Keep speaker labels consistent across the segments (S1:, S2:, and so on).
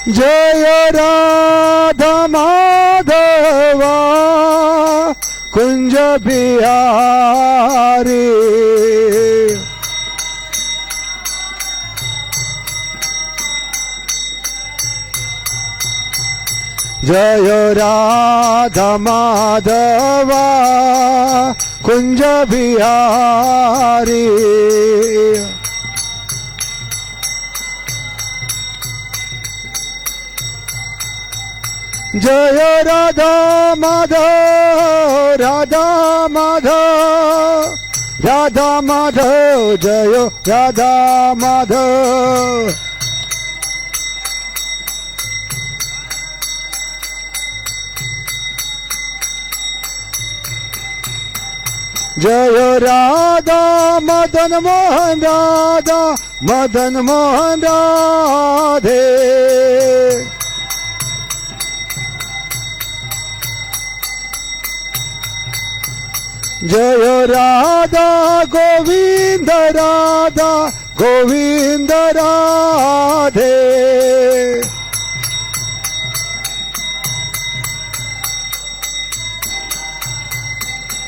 S1: जय राधा माधवा कुंज बिहारी। जय राधा माधवा कुंज बिहारी। जय राधा माधव राधा माधव राधा माधव जय राधा माधव। जय राधा मदन मोहन राधा मदन मोहन राधे। जय राधा गोविंद राधा गोविंद राधे।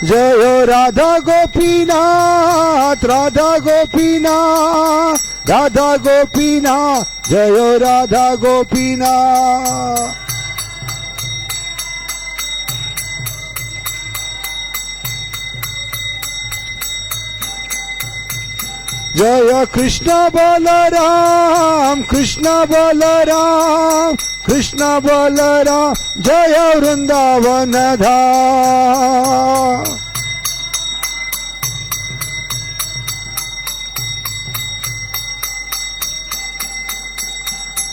S1: जय राधा गोपीनाथ राधा गोपीनाथ राधा गोपीनाथ जय राधा गोपीनाथ। जय कृष्ण बलराम कृष्ण बलराम कृष्ण बलराम जय वृंदावन धाम।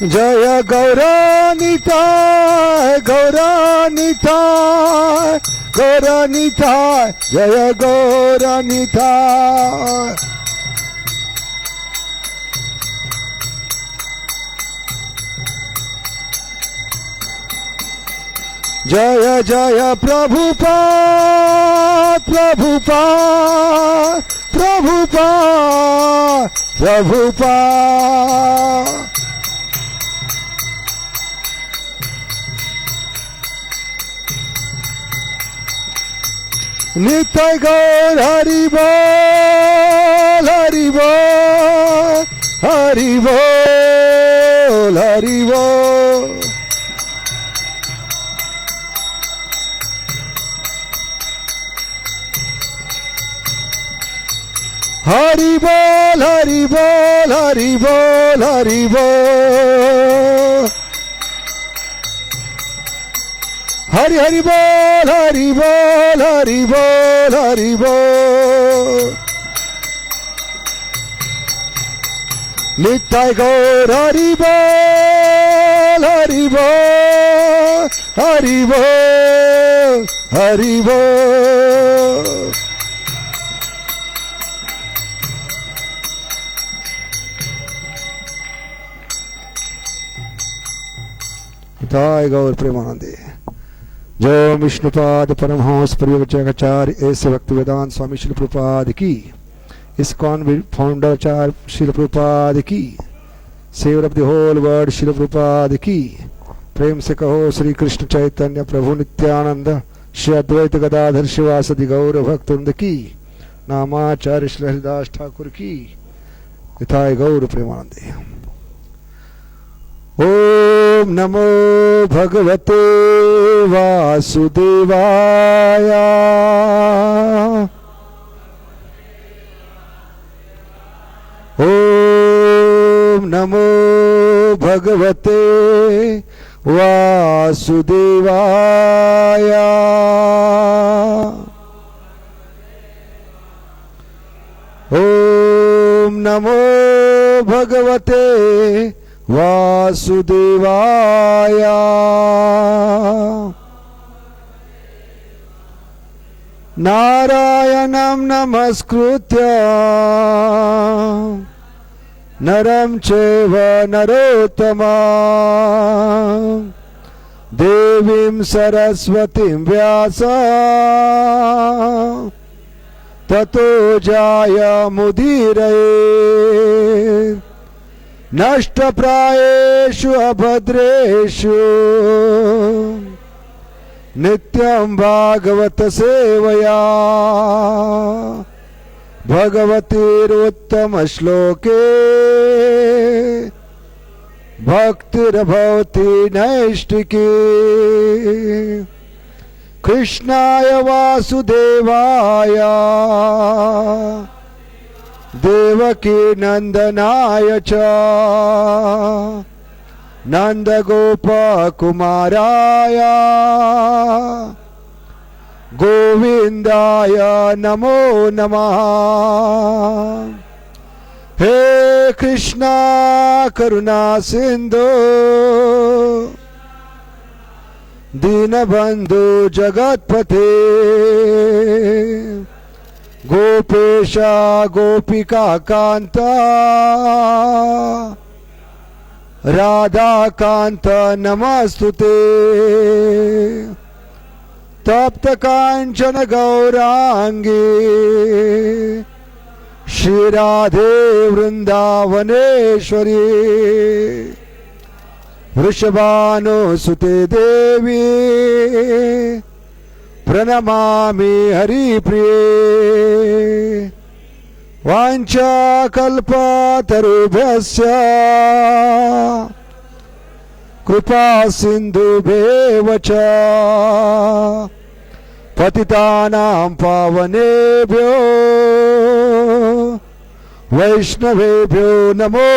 S1: जय गौरानिताय गौरानिताय गौरानिताय जय गौरानिताय। जय जय प्रभुपाद प्रभुपाद प्रभुपाद प्रभुपाद। नित्य गौर हरि बोल हरि बोल हरि बोल हरि बोल। हरि बोल हरि बोल हरि बोल हरि बोल। हरि हरि बोल हरि बोल हरि बोल हरि बोल। नित्य गौर हरि बोल हरि बोल हरि बोल हरि बोल। गौर प्रेमानंदे। जय विष्णुपाद परमहंस परिव्राजकाचार्य ऐसे भक्ति वेदांत स्वामी श्री प्रभुपाद की। इस्कॉन फाउंडर आचार्य श्री प्रभुपाद की। Saviour of the whole world Shri Prabhupada की। प्रेम से कहो श्री कृष्ण चैतन्य प्रभु नित्यानंद श्री अद्वैत गदाधर शिवासदि गौर भक्तवृंद की। नामाचार्य श्री हरिदास ठाकुर की। यथाय गौर प्रेमानंदे। ओम नमो भगवते वासुदेवाय। ओम नमो भगवते वासुदेवाय। ओम नमो भगवते वासुदेवाय। नारायणं नमस्कृत्य नरं चैव नरोत्तमं देवीं सरस्वतीं व्यासं ततो जायमुदीरये। नष्टप्रायेषु अभद्रेषु नित्यं भागवत सेवया भगवतीरुत्तम श्लोके भक्तिर्भवति नैष्टिकी कृष्णाय वासुदेवाय देवकी नंदनाय च नंदगोपकुमाराय गोविंदाय नमो नमः। हे कृष्णा करुणा सिंधु दीनबंधु जगतपते गोपेश गोपिका कांता राधा कांत नमस्तुते तप्त कांचन गौरांगी श्री राधे वृंदावनेश्वरी वृषभानुसुते देवी प्रणमामि हरिप्रिये वाञ्छाकल्पतरुभ्यश्च कृपा सिन्धुभ्येव च पतितानां पावनेभ्यो वैष्णवेभ्यो नमो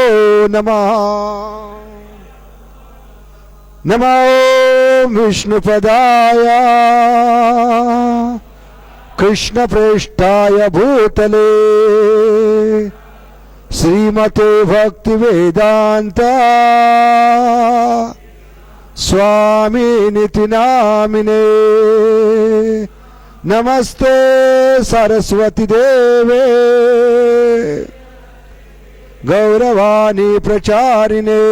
S1: नमः। नमो विष्णुपदाय कृष्णप्रेष्ठाय भूतले श्रीमते भक्तिवेदांत स्वामिनिति नामिने नमस्ते सरस्वती देवे गौरवाणी प्रचारिणे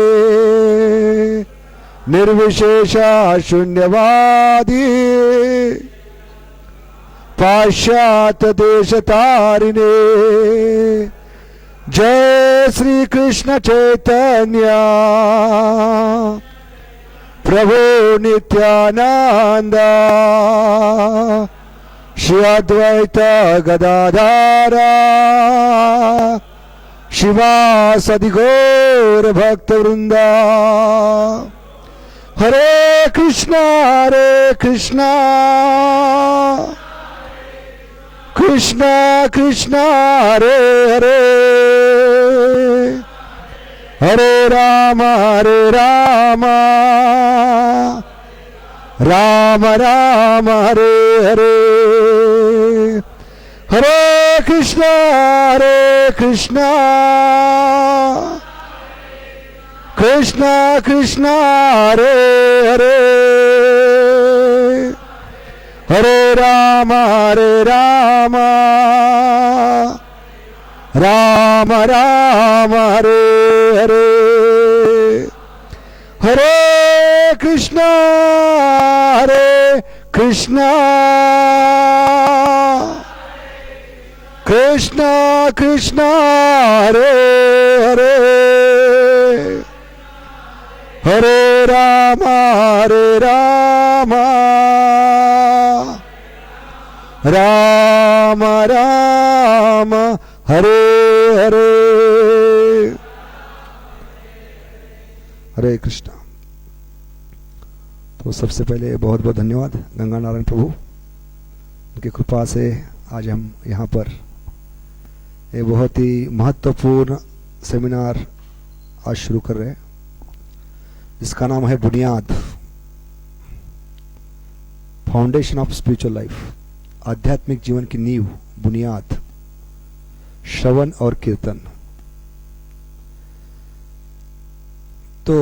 S1: निर्विशेषा शून्यवादी पाश्चात्य देशतारिणे जय श्री कृष्ण चैतन्य प्रभु नित्यानंद श्री अद्वैत गदाधर शिवासदि गौर भक्त वृंदा। हरे कृष्णा कृष्णा कृष्णा हरे हरे हरे राम राम राम हरे हरे हरे कृष्णा कृष्णा कृष्णा हरे हरे हरे राम राम राम हरे हरे हरे कृष्णा कृष्णा हरे हरे हरे राम राम राम हरे हरे हरे कृष्णा। तो सबसे पहले बहुत बहुत धन्यवाद गंगा नारायण प्रभु, उनकी कृपा से आज हम यहाँ पर एक बहुत ही महत्वपूर्ण सेमिनार आज शुरू कर रहे हैं, जिसका नाम है बुनियाद, फाउंडेशन ऑफ स्पिरिचुअल लाइफ, आध्यात्मिक जीवन की नींव, बुनियाद, श्रवण और कीर्तन। तो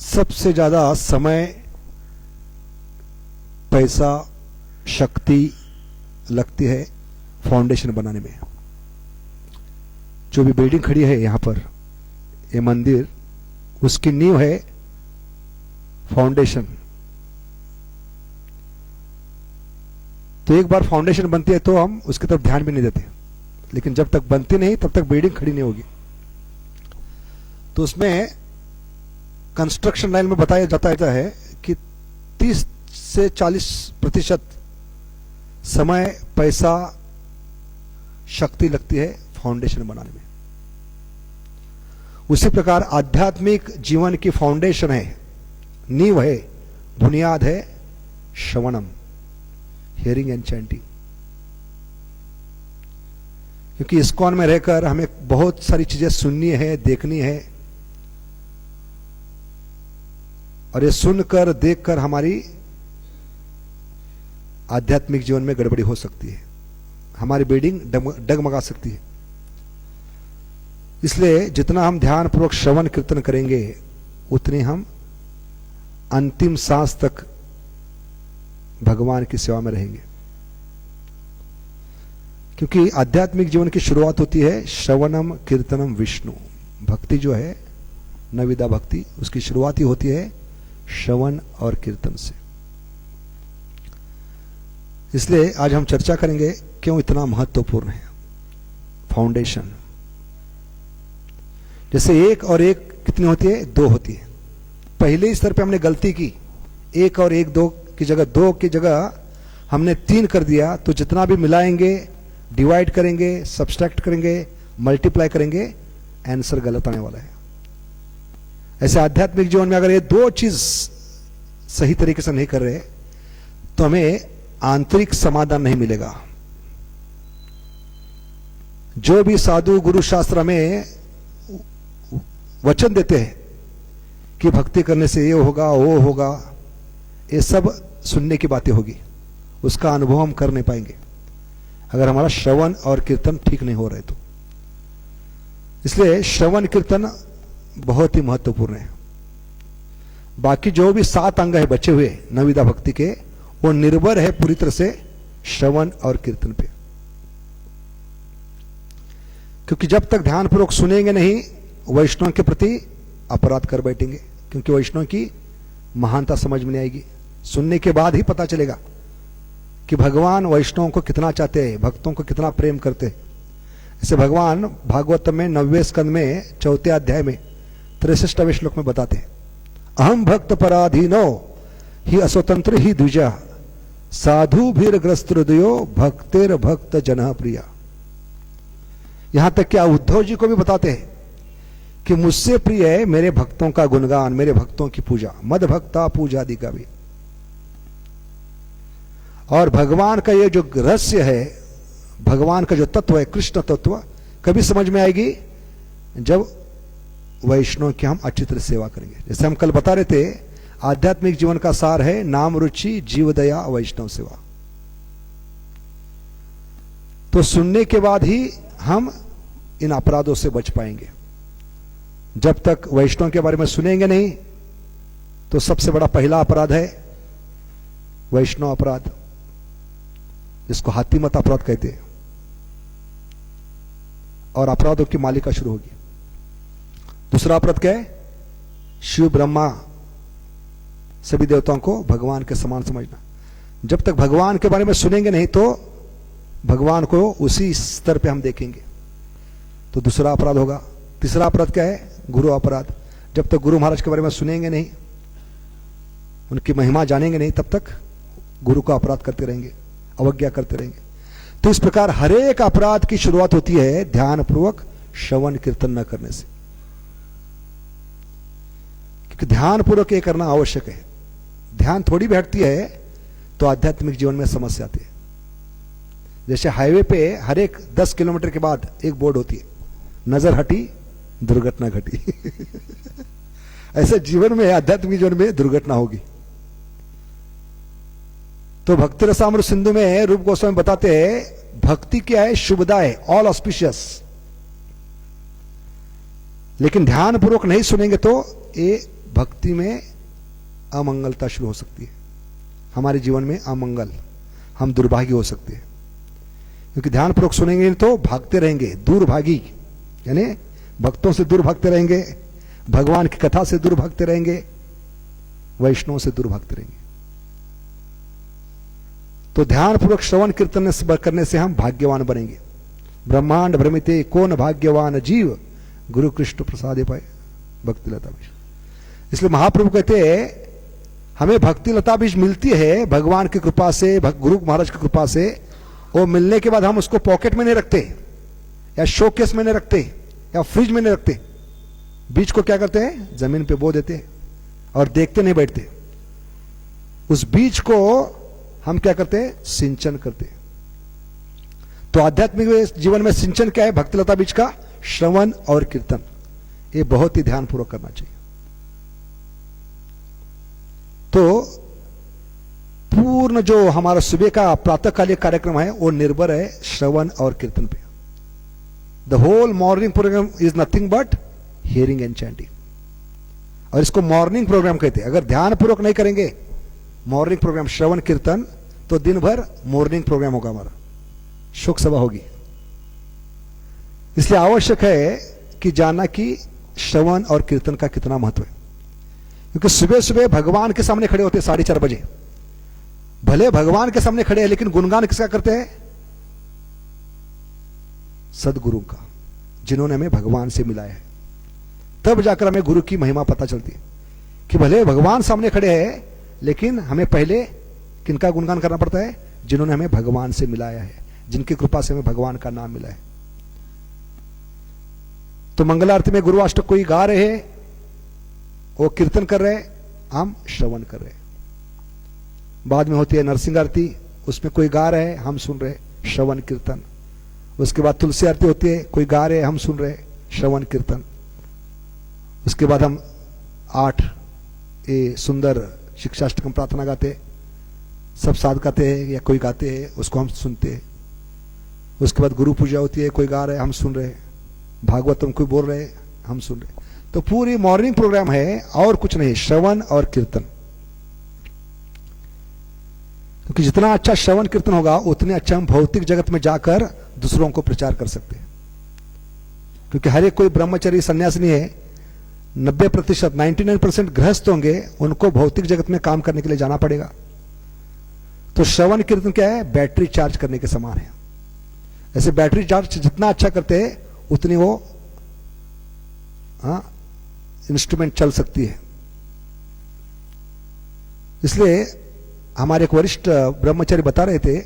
S1: सबसे ज्यादा समय, पैसा, शक्ति लगती है फाउंडेशन बनाने में। जो भी बिल्डिंग खड़ी है यहाँ पर, ये मंदिर, उसकी नींव है फाउंडेशन। तो एक बार फाउंडेशन बनती है तो हम उसकी तरफ ध्यान भी नहीं देते, लेकिन जब तक बनती नहीं तब तक बिल्डिंग खड़ी नहीं होगी। तो उसमें कंस्ट्रक्शन लाइन में बताया जाता है कि 30 से 40% समय, पैसा, शक्ति लगती है फाउंडेशन बनाने में। उसी प्रकार आध्यात्मिक जीवन की फाउंडेशन है, नींव है, बुनियाद है श्रवणम, हियरिंग एंड चैंटिंग। क्योंकि इस्कॉन में रहकर हमें बहुत सारी चीजें सुननी है, देखनी है, और ये सुनकर देखकर हमारी आध्यात्मिक जीवन में गड़बड़ी हो सकती है, हमारी बिल्डिंग डगमगा सकती है। इसलिए जितना हम ध्यान पूर्वक श्रवण कीर्तन करेंगे उतनी हम अंतिम सांस तक भगवान की सेवा में रहेंगे। क्योंकि आध्यात्मिक जीवन की शुरुआत होती है श्रवणम कीर्तनम विष्णु। भक्ति जो है नविदा भक्ति, उसकी शुरुआत ही होती है श्रवण और कीर्तन से। इसलिए आज हम चर्चा करेंगे क्यों इतना महत्वपूर्ण है फाउंडेशन। जैसे 1 और 1 कितनी होती है? 2 होती है। पहले स्तर पे हमने गलती की, 1 और 1 2 की जगह 2 की जगह हमने 3 कर दिया, तो जितना भी मिलाएंगे, डिवाइड करेंगे, सब्सट्रैक्ट करेंगे, मल्टीप्लाई करेंगे, आंसर गलत आने वाला है। ऐसे आध्यात्मिक जीवन में अगर ये 2 चीज सही तरीके से नहीं कर रहे तो हमें आंतरिक समाधान नहीं मिलेगा। जो भी साधु गुरु शास्त्र में वचन देते हैं कि भक्ति करने से ये होगा वो होगा, ये सब सुनने की बातें होगी, उसका अनुभव हम कर नहीं पाएंगे अगर हमारा श्रवण और कीर्तन ठीक नहीं हो रहे तो। इसलिए श्रवण कीर्तन बहुत ही महत्वपूर्ण है। बाकी जो भी 7 अंग है बचे हुए नविदा भक्ति के, वो निर्भर है पूरी तरह से श्रवण और कीर्तन पे। क्योंकि जब तक ध्यानपूर्वक सुनेंगे नहीं, वैष्णव के प्रति अपराध कर बैठेंगे। क्योंकि वैष्णव की महानता समझ में नहीं आएगी, सुनने के बाद ही पता चलेगा कि भगवान वैष्णवों को कितना चाहते हैं, भक्तों को कितना प्रेम करते हैं। इसे भगवान भागवत में 9वें स्कंद में 4थे अध्याय में 63वें श्लोक में बताते हैं, अहम भक्त पराधीनो ही अस्वतंत्र ही द्विजा साधु भीरग्रस्त हृदयो भक्तेर भक्त जन प्रिया। यहां तक क्या उद्धव जी को भी बताते हैं कि मुझसे प्रिय है मेरे भक्तों का गुणगान, मेरे भक्तों की पूजा, मद भक्ता पूजा आदि का भी। और भगवान का ये जो रहस्य है, भगवान का जो तत्व है, कृष्ण तत्व, कभी समझ में आएगी जब वैष्णव की हम अच्छी तरह सेवा करेंगे। जैसे हम कल बता रहे थे, आध्यात्मिक जीवन का सार है नाम रुचि जीव दया वैष्णव सेवा। तो सुनने के बाद ही हम इन अपराधों से बच पाएंगे। जब तक वैष्णव के बारे में सुनेंगे नहीं तो सबसे बड़ा पहला अपराध है वैष्णव अपराध, जिसको हाथीमत अपराध कहते हैं। और अपराधों की मालिका शुरू होगी। दूसरा अपराध क्या है? शिव ब्रह्मा सभी देवताओं को भगवान के समान समझना। जब तक भगवान के बारे में सुनेंगे नहीं तो भगवान को उसी स्तर पे हम देखेंगे, तो दूसरा अपराध होगा। तीसरा अपराध क्या है? गुरु अपराध। जब तक गुरु महाराज के बारे में सुनेंगे नहीं, उनकी महिमा जानेंगे नहीं, तब तक गुरु का अपराध करते रहेंगे, अवज्ञा करते रहेंगे। तो इस प्रकार हर एक अपराध की शुरुआत होती है ध्यानपूर्वक श्रवण कीर्तन न करने से। क्योंकि ध्यानपूर्वक ये करना आवश्यक है। ध्यान थोड़ी भी हटती है तो आध्यात्मिक जीवन में समस्या आती है। जैसे हाईवे पे हर एक 10 किलोमीटर के बाद एक बोर्ड होती है, नजर हटी दुर्घटना घटी। ऐसे जीवन में, आध्यात्मिक जीवन में दुर्घटना होगी। तो भक्ति रसामृत सिंधु में रूप गोस्वामी बताते हैं, भक्ति क्या है? शुभदा है, ऑल ऑस्पिशियस। लेकिन ध्यान पूर्वक नहीं सुनेंगे तो ये भक्ति में अमंगलता शुरू हो सकती है। हमारे जीवन में अमंगल, हम दुर्भागी हो सकते हैं। क्योंकि ध्यान पूर्वक सुनेंगे तो भागते रहेंगे, दूर भागी, यानी भक्तों से दूर भागते रहेंगे, भगवान की कथा से दूर भागते रहेंगे, वैष्णव से दूर भागते रहेंगे। तो ध्यान पूर्वक श्रवण कीर्तन करने से हम भाग्यवान बनेंगे। ब्रह्मांड भ्रमिते कौन भाग्यवान जीव गुरु कृष्ण प्रसादे पाए। भक्ति लता बीज। इसलिए महाप्रभु कहते हैं हमें भक्ति लता बीज मिलती है भगवान की कृपा से, गुरु महाराज की कृपा से। वो मिलने के बाद हम उसको पॉकेट में नहीं रखते या शोकेस में नहीं रखते या फ्रिज में नहीं रखते। बीज को क्या करते हैं, जमीन पे बो देते हैं और देखते नहीं बैठते। उस बीज को हम क्या करते हैं, सिंचन करते हैं। तो आध्यात्मिक जीवन में सिंचन क्या है, भक्ति लता बीज का श्रवण और कीर्तन। ये बहुत ही ध्यानपूर्वक करना चाहिए। तो पूर्ण जो हमारा सुबह का प्रातःकालीन कार्यक्रम है वो निर्भर है श्रवण और कीर्तन पे। The whole morning programme is nothing but hearing and chanting, और इसको मॉर्निंग प्रोग्राम कहते हैं। अगर ध्यानपूर्वक नहीं करेंगे मॉर्निंग प्रोग्राम श्रवण कीर्तन, तो दिन भर मॉर्निंग प्रोग्राम होगा, हमारा शोक सभा होगी। इसलिए आवश्यक है कि जानना कि श्रवण और कीर्तन का कितना महत्व है। क्योंकि सुबह सुबह भगवान के सामने खड़े होते 4:30 बजे, भले भगवान के सामने खड़े हैं लेकिन गुणगान किसका करते हैं, सदगुरु का, जिन्होंने हमें भगवान से मिलाया है। तब जाकर हमें गुरु की महिमा पता चलती है कि भले भगवान सामने खड़े हैं लेकिन हमें पहले किनका गुणगान करना पड़ता है, जिन्होंने हमें भगवान से मिलाया है, जिनकी कृपा से हमें भगवान का नाम मिला है। तो मंगल आरती में गुरुवाष्टक कोई गा रहे हैं, वो कीर्तन कर रहे हैं, हम श्रवण कर रहे हैं। बाद में होती है नरसिंह आरती, उसमें कोई गा रहे हैं, हम सुन रहे, श्रवण कीर्तन। उसके बाद तुलसी आरती होती है, कोई गा रहे हैं, हम सुन रहे, श्रवण कीर्तन। उसके बाद हम 8 सुंदर शिक्षाष्टकम प्रार्थना गाते, सब साथ गाते हैं या कोई गाते हैं, उसको हम सुनते हैं। उसके बाद गुरु पूजा होती है, कोई गा रहे हैं, हम सुन रहे, भागवतम कोई बोल रहे, हम सुन रहे। तो पूरी मॉर्निंग प्रोग्राम है और कुछ नहीं, श्रवण और कीर्तन। क्योंकि जितना अच्छा श्रवण कीर्तन होगा उतने अच्छा हम भौतिक जगत में जाकर दूसरों को प्रचार कर सकते हैं। क्योंकि हर एक कोई ब्रह्मचारी सन्यासी नहीं है, 90% 99% गृहस्थ होंगे, उनको भौतिक जगत में काम करने के लिए जाना पड़ेगा। तो श्रवण कीर्तन क्या है, बैटरी चार्ज करने के समान है। ऐसे बैटरी चार्ज जितना अच्छा करते हैं उतनी वो इंस्ट्रूमेंट चल सकती है। इसलिए हमारे एक वरिष्ठ ब्रह्मचारी बता रहे थे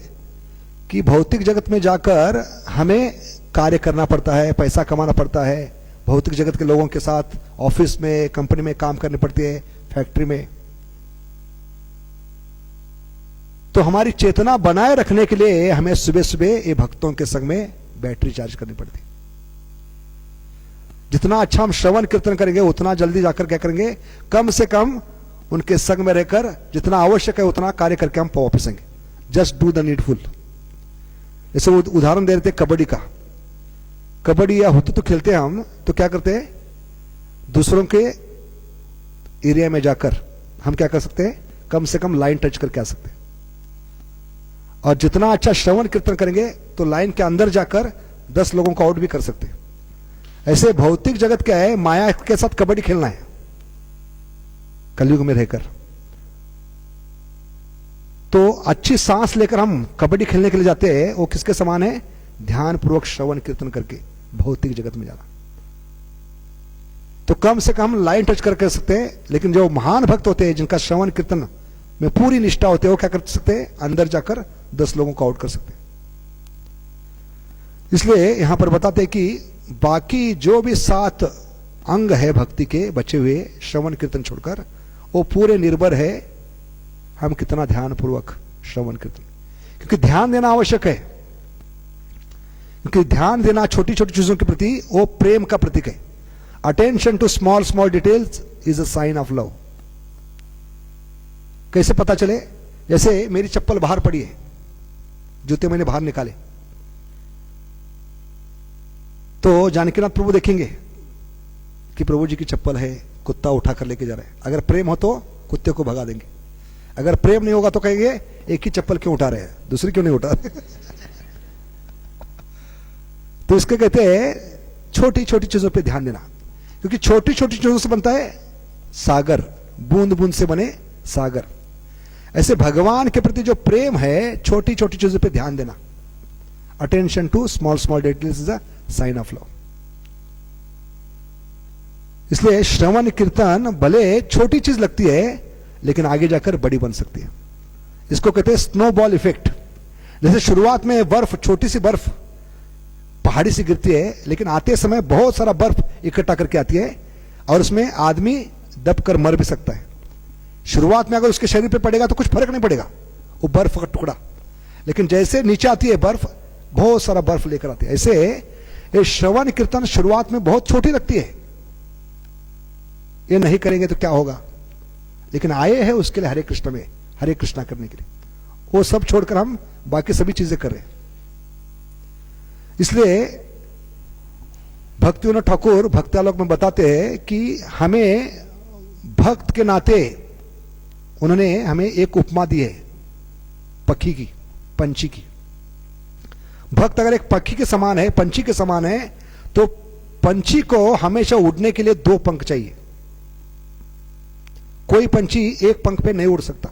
S1: कि भौतिक जगत में जाकर हमें कार्य करना पड़ता है, पैसा कमाना पड़ता है, भौतिक जगत के लोगों के साथ ऑफिस में, कंपनी में काम करने पड़ते हैं, फैक्ट्री में। तो हमारी चेतना बनाए रखने के लिए हमें सुबह सुबह ये भक्तों के संग में बैटरी चार्ज करनी पड़ती। जितना अच्छा हम श्रवण कीर्तन करेंगे उतना जल्दी जाकर क्या करेंगे, कम से कम उनके संग में रहकर जितना आवश्यक है उतना कार्य करके हम वापस आएंगे। Just do the needful. जैसे वो उदाहरण दे रहे थे कबड्डी का, कबड्डी या हुतू तो खेलते हैं हम, तो क्या करते हैं, दूसरों के एरिया में जाकर हम क्या कर सकते हैं, कम से कम लाइन टच करके आ सकते हैं। और जितना अच्छा श्रवण कीर्तन करेंगे तो लाइन के अंदर जाकर 10 लोगों को आउट भी कर सकते हैं। ऐसे भौतिक जगत क्या है, माया के साथ कबड्डी खेलना है कलयुग में रहकर। तो अच्छी सांस लेकर हम कबड्डी खेलने के लिए जाते हैं, वो किसके समान है, ध्यान पूर्वक श्रवण कीर्तन करके भौतिक जगत में जाना। तो कम से कम लाइन टच कर सकते हैं, लेकिन जो महान भक्त होते हैं जिनका श्रवण कीर्तन में पूरी निष्ठा होती है, वो क्या कर सकते हैं, अंदर जाकर 10 लोगों को आउट कर सकते हैं। इसलिए यहां पर बताते हैं कि बाकी जो भी 7 अंग है भक्ति के बचे हुए श्रवण कीर्तन छोड़कर, वो पूरे निर्भर है हम कितना ध्यान पूर्वक श्रवण कीर्तन। क्योंकि ध्यान देना आवश्यक है, क्योंकि ध्यान देना छोटी छोटी चीजों के प्रति वो प्रेम का प्रतीक है। Attention to small small details is a sign of love. कैसे पता चले, जैसे मेरी चप्पल बाहर पड़ी है, जूते मैंने बाहर निकाले, तो जानकीनाथ प्रभु देखेंगे कि प्रभु जी की चप्पल है, कुत्ता उठा कर लेके जा रहा है। अगर प्रेम हो तो कुत्ते को भगा देंगे, अगर प्रेम नहीं होगा तो कहेंगे एक ही चप्पल क्यों उठा रहे हैं, दूसरी क्यों नहीं उठा रहे। तो इसके कहते हैं छोटी छोटी चीजों पे ध्यान देना, क्योंकि छोटी छोटी चीजों से बनता है सागर, बूंद बूंद से बने सागर। ऐसे भगवान के प्रति जो प्रेम है, छोटी छोटी चीजों पे ध्यान देना, attention to small small details is a sign of love. इसलिए श्रवण कीर्तन भले छोटी चीज लगती है लेकिन आगे जाकर बड़ी बन सकती है। इसको कहते हैं स्नोबॉल इफेक्ट। जैसे शुरुआत में बर्फ, छोटी सी बर्फ पहाड़ी से गिरती है, लेकिन आते समय बहुत सारा बर्फ इकट्ठा करके आती है और उसमें आदमी दब कर मर भी सकता है। शुरुआत में अगर उसके शरीर पे पड़ेगा तो कुछ फर्क नहीं पड़ेगा, वो बर्फ का टुकड़ा, लेकिन जैसे नीचे आती है बर्फ, बहुत सारा बर्फ लेकर आती है। ऐसे ये श्रवण कीर्तन शुरुआत में बहुत छोटी लगती है, ये नहीं करेंगे तो क्या होगा, लेकिन आए हैं उसके लिए हरे कृष्ण में हरे कृष्णा करने के लिए, वो सब छोड़कर हम बाकी सभी चीजें कर रहे हैं। इसलिए भक्ति विनोद ठाकुर भक्त्यालोक में बताते हैं कि हमें भक्त के नाते उन्होंने हमें एक उपमा दी है पक्षी की, पंछी की। भक्त अगर एक पक्षी के समान है, पंछी के समान है, तो पंछी को हमेशा उड़ने के लिए दो पंख चाहिए। कोई पंछी एक पंख पे नहीं उड़ सकता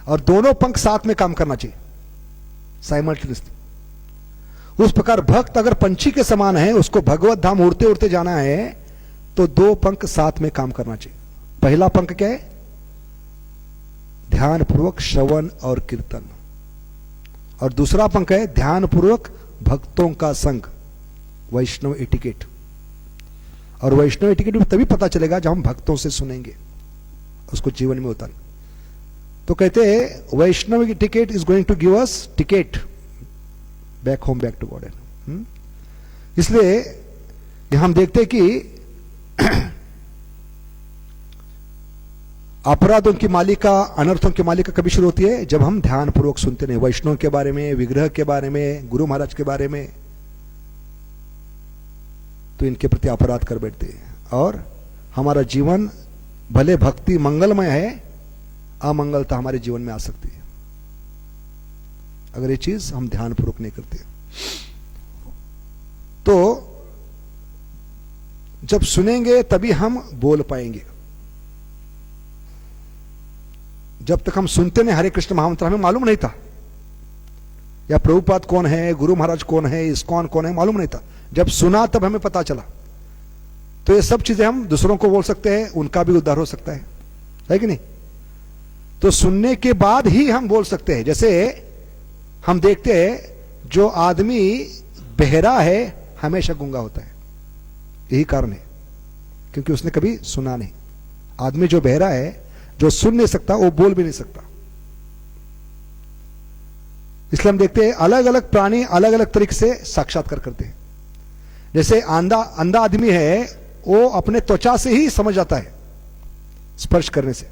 S1: और दोनों पंख साथ में काम करना चाहिए, साइमल्टेनियसली। उस प्रकार भक्त अगर पंछी के समान है, उसको भगवत धाम उड़ते उड़ते जाना है, तो दो पंख साथ में काम करना चाहिए। पहला पंख क्या है? ध्यान पूर्वक श्रवण और कीर्तन, और दूसरा पंख है ध्यान पूर्वक भक्तों का संग, वैष्णव एटिकेट। और वैष्णव एटिकेट भी तभी पता चलेगा जब हम भक्तों से सुनेंगे, उसको जीवन में उतारें। तो कहते हैं Vaishnav etiquette is going to give us ticket back home, back to God. इसलिए यहां हम देखते हैं कि अपराधों की मालिका, अनर्थों की मालिका कभी शुरू होती है? जब हम ध्यान पूर्वक सुनते नहीं, वैष्णव के बारे में, विग्रह के बारे में, गुरु महाराज के बारे में, तो इनके प्रति अपराध कर बैठते हैं और हमारा जीवन भले भक्ति मंगलमय है, अमंगलता हमारे जीवन में आ सकती है अगर ये चीज हम ध्यान पूर्वक नहीं करते। तो जब सुनेंगे तभी हम बोल पाएंगे। जब तक हम सुनते नहीं हरे कृष्ण महामंत्र, हमें मालूम नहीं था, या प्रभुपाद कौन है, गुरु महाराज कौन है, इस्कॉन कौन है, मालूम नहीं था। जब सुना तब हमें पता चला। तो ये सब चीजें हम दूसरों को बोल सकते हैं, उनका भी उद्धार हो सकता है कि नहीं? तो सुनने के बाद ही हम बोल सकते हैं। जैसे हम देखते हैं जो आदमी बहरा है हमेशा गूंगा होता है, यही कारण है, क्योंकि उसने कभी सुना नहीं। आदमी जो बहरा है, जो सुन नहीं सकता, वो बोल भी नहीं सकता। इसलिए हम देखते हैं अलग अलग प्राणी अलग अलग तरीके से साक्षात्कार करते हैं। जैसे अंधा आदमी है, वो अपने त्वचा से ही समझ आता है, स्पर्श करने से।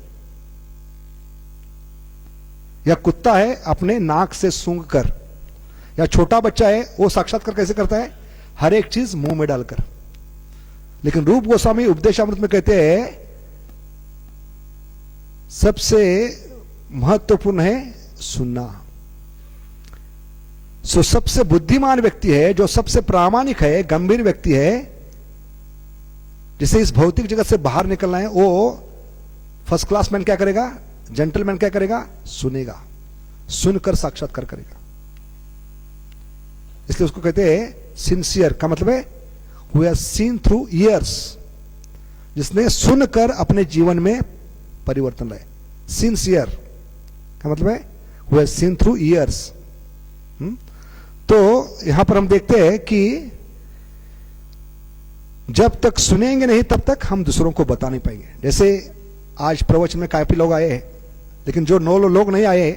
S1: या कुत्ता है अपने नाक से सूंघ कर, या छोटा बच्चा है वो साक्षात्कार कैसे करता है? हर एक चीज मुंह में डालकर। लेकिन रूप गोस्वामी उपदेशामृत में कहते हैं सबसे महत्वपूर्ण है सुनना। सो सबसे बुद्धिमान व्यक्ति है, जो सबसे प्रामाणिक है, गंभीर व्यक्ति है, जिसे इस भौतिक जगत से बाहर निकलना है, वो फर्स्ट क्लास मैन क्या करेगा? जेंटलमैन क्या करेगा? सुनेगा, सुनकर साक्षात्कार करेगा। इसलिए उसको कहते हैं सिंसियर, का मतलब है who has seen through years, जिसने सुनकर अपने जीवन में परिवर्तन लाए। सिंसियर का मतलब है who has seen through years. तो यहां पर हम देखते हैं कि जब तक सुनेंगे नहीं तब तक हम दूसरों को बता नहीं पाएंगे। जैसे आज प्रवचन में काफी लोग आए हैं, लेकिन जो 9 लोग नहीं आए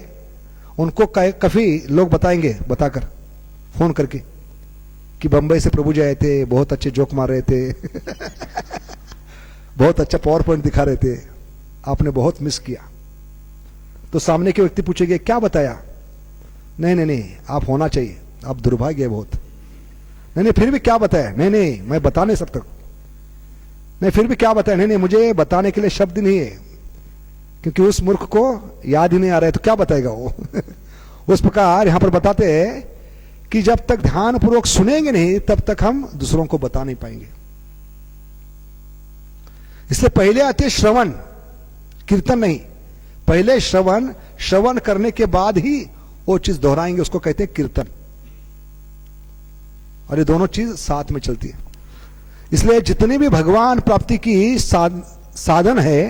S1: उनको काफी लोग बताएंगे, बताकर फोन करके कि बंबई से प्रभु जी आए थे, बहुत अच्छे जोक मार रहे थे बहुत अच्छा पावर पॉइंट दिखा रहे थे, आपने बहुत मिस किया। तो सामने के व्यक्ति पूछेंगे क्या बताया? नहीं, आप होना चाहिए, आप दुर्भाग्य है बहुत। नहीं, फिर भी क्या बताया? नहीं, मैं बता नहीं सकता। नहीं, फिर भी क्या बताया? नहीं, मुझे बताने के लिए शब्द नहीं है, क्योंकि उस मूर्ख को याद ही नहीं आ रहा है, तो क्या बताएगा वो उस प्रकार यहां पर बताते हैं कि जब तक ध्यान पूर्वक सुनेंगे नहीं तब तक हम दूसरों को बता नहीं पाएंगे। इसलिए पहले आते श्रवण, कीर्तन नहीं। पहले श्रवण करने के बाद ही वो चीज दोहराएंगे, उसको कहते हैं कीर्तन। और ये दोनों चीज साथ में चलती है। इसलिए जितनी भी भगवान प्राप्ति की साधन है,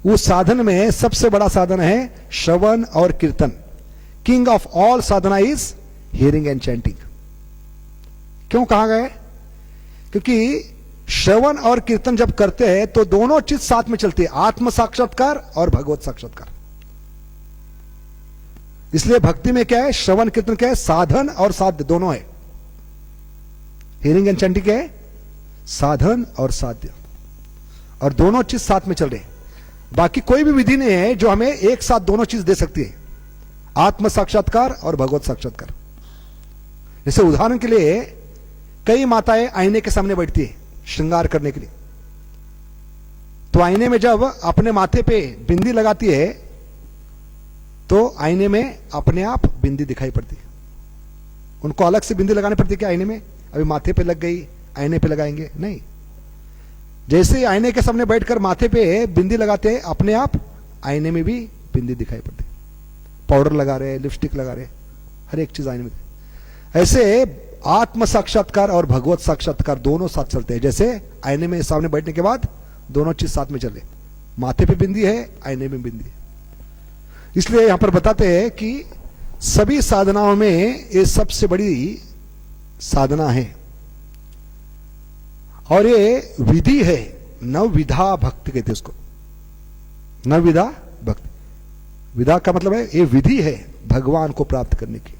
S1: उस साधन में सबसे बड़ा साधन है श्रवण और कीर्तन। King of all Sadhana is hearing and chanting. क्यों कहा गया? क्योंकि श्रवण और कीर्तन जब करते हैं तो दोनों चीज साथ में चलती है, आत्म साक्षात्कार और भगवत साक्षात्कार। इसलिए भक्ति में क्या है? श्रवण कीर्तन क्या है? साधन और साध्य दोनों है। हियरिंग एंड चैंटिंग क्या है? साधन और साध्य, और दोनों चीज साथ में चल रहे हैं। बाकी कोई भी विधि नहीं है जो हमें एक साथ दोनों चीज दे सकती है, आत्म साक्षात्कार और भगवत साक्षात्कार। जैसे उदाहरण के लिए कई माताएं आईने के सामने बैठती है श्रृंगार करने के लिए, तो आईने में जब अपने माथे पे बिंदी लगाती है तो आईने में अपने आप बिंदी दिखाई पड़ती है। उनको अलग से बिंदी लगानी पड़ती है क्या आईने में? अभी माथे पे लग गई, आईने पे लगाएंगे नहीं। जैसे आईने के सामने बैठकर माथे पे बिंदी लगाते हैं, अपने आप आईने में भी बिंदी दिखाई पड़ती है। पाउडर लगा रहे, लिपस्टिक लगा रहे, हर एक चीज आईने में। ऐसे आत्म साक्षात्कार और भगवत साक्षात्कार दोनों साथ चलते हैं। जैसे आईने में सामने बैठने के बाद दोनों चीज साथ में चले, माथे पे बिंदी है, आईने में बिंदी है। इसलिए यहां पर बताते हैं कि सभी साधनाओं में ये सबसे बड़ी साधना है, और ये विधि है। नवविधा भक्ति कहते हैं उसको, नवविधा भक्ति। विधा का मतलब है ये विधि है भगवान को प्राप्त करने की,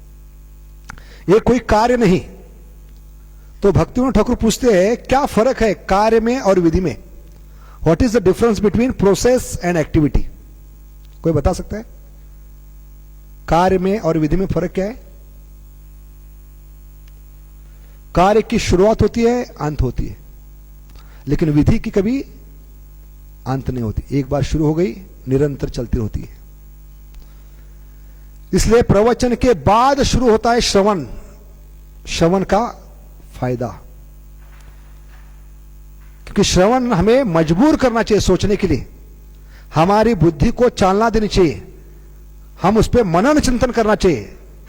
S1: ये कोई कार्य नहीं। तो भक्तिविनोद ठाकुर पूछते हैं क्या फर्क है कार्य में और विधि में? What is the difference between process and activity? कोई बता सकता है कार्य में और विधि में फर्क क्या है? कार्य की शुरुआत होती है, अंत होती है, लेकिन विधि की कभी अंत नहीं होती। एक बार शुरू हो गई, निरंतर चलती होती है। इसलिए प्रवचन के बाद शुरू होता है श्रवण। श्रवण का फायदा, क्योंकि श्रवण हमें मजबूर करना चाहिए सोचने के लिए, हमारी बुद्धि को चालना देनी चाहिए, हम उस पर मनन चिंतन करना चाहिए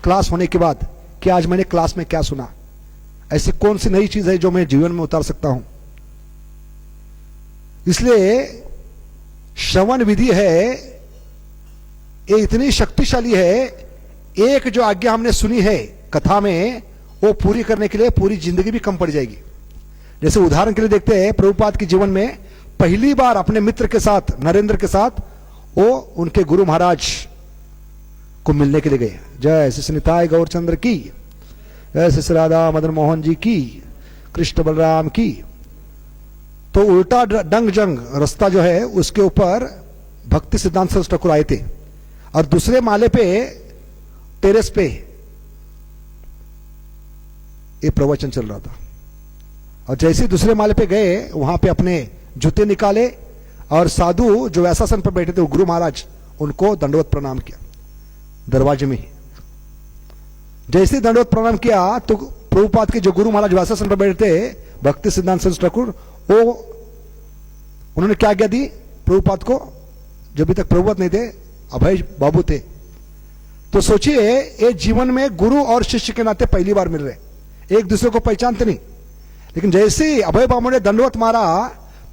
S1: क्लास होने के बाद कि आज मैंने क्लास में क्या सुना, ऐसी कौन सी नई चीज है जो मैं जीवन में उतार सकता हूं। इसलिए श्रवण विधि है, ये इतनी शक्तिशाली है, एक जो आज्ञा हमने सुनी है कथा में, वो पूरी करने के लिए पूरी जिंदगी भी कम पड़ जाएगी। जैसे उदाहरण के लिए देखते हैं प्रभुपाद के जीवन में पहली बार अपने मित्र के साथ, नरेंद्र के साथ, वो उनके गुरु महाराज को मिलने के लिए गए। जय श्री निताय गौरचंद्र की, जय श्री राधा मदन मोहन जी की, कृष्ण बलराम की। तो उल्टा डंग जंग रास्ता जो है उसके ऊपर भक्ति सिद्धांत सरस्वती ठाकुर आए थे, और दूसरे माले पे टेरेस पे ये प्रवचन चल रहा था। और जैसे दूसरे माले पे गए, वहां पे अपने जूते निकाले और साधु जो वैसासन पर बैठे थे, गुरु महाराज, उनको दंडवत प्रणाम किया दरवाजे में ही। जैसे दंडवत प्रणाम किया तो प्रभुपाद के जो गुरु महाराज वैसासन पर बैठे थे, भक्ति सिद्धांत सरस्वती ठाकुर, वो उन्होंने क्या आज्ञा दी प्रभुपाद को? जब भी तक प्रभुपाद नहीं थे, अभय बाबू थे। तो सोचिए, ये जीवन में गुरु और शिष्य के नाते पहली बार मिल रहे, एक दूसरे को पहचानते नहीं। लेकिन जैसे ही अभय बाबू ने दंडवत मारा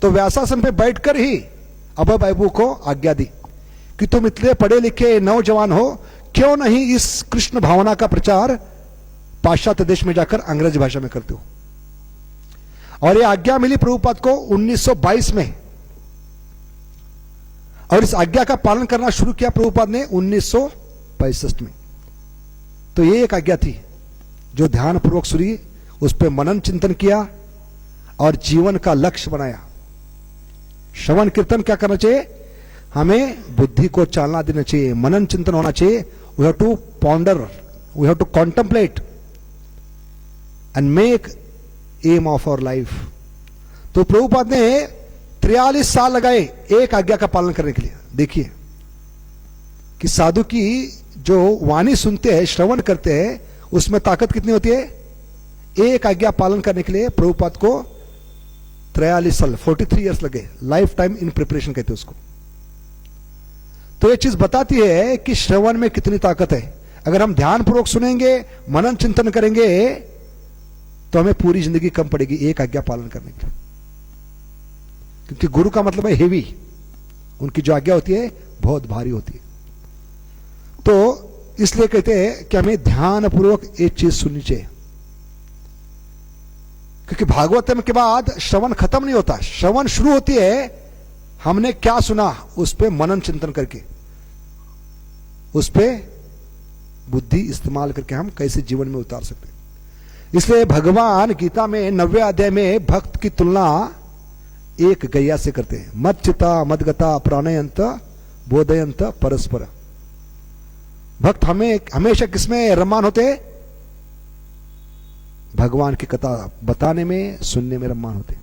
S1: तो व्यासासन पे बैठकर ही अभय बाबू को आज्ञा दी कि तुम इतने पढ़े लिखे नौजवान हो, क्यों नहीं इस कृष्ण भावना का प्रचार पाश्चात्य देश में जाकर अंग्रेजी भाषा में करते हो। और यह आज्ञा मिली प्रभुपाद को 1922 में, और इस आज्ञा का पालन करना शुरू किया प्रभुपाद ने 1965 में। तो ये एक आज्ञा थी जो ध्यान पूर्वक सुनी, उस पर मनन चिंतन किया और जीवन का लक्ष्य बनाया। श्रवण कीर्तन क्या करना चाहिए? हमें बुद्धि को चालना देना चाहिए, मनन चिंतन होना चाहिए। We have to ponder, we have to contemplate and make aim of our life. तो प्रभुपाद ने 43 साल लगाए एक आज्ञा का पालन करने के लिए। देखिए कि साधु की जो वाणी सुनते हैं, श्रवण करते हैं, उसमें ताकत कितनी होती है। एक आज्ञा पालन करने के लिए प्रभुपाद को 43 साल, 43 ईयर्स लगे। लाइफ टाइम इन प्रिपरेशन कहते हैं उसको। तो ये चीज बताती है कि श्रवण में कितनी ताकत है। अगर हम ध्यान पूर्वक सुनेंगे, मनन चिंतन करेंगे, तो हमें पूरी जिंदगी कम पड़ेगी एक आज्ञा पालन करने के लिए। क्योंकि गुरु का मतलब है हेवी, उनकी जो आज्ञा होती है बहुत भारी होती है। तो इसलिए कहते हैं कि हमें ध्यानपूर्वक एक चीज सुननी चाहिए, क्योंकि भागवतम के बाद श्रवण खत्म नहीं होता, श्रवण शुरू होती है हमने क्या सुना उस पे मनन चिंतन करके, उस पे बुद्धि इस्तेमाल करके हम कैसे जीवन में उतार सकते हैं। इसलिए भगवान गीता में 90वें अध्याय में भक्त की तुलना एक गैया से करते हैं। मच्चिता मदगता प्राणयंत बोधयंत परस्पर। भक्त हमें हमेशा किसमें रमान होते? भगवान की कथा बताने में, सुनने में रमान होते।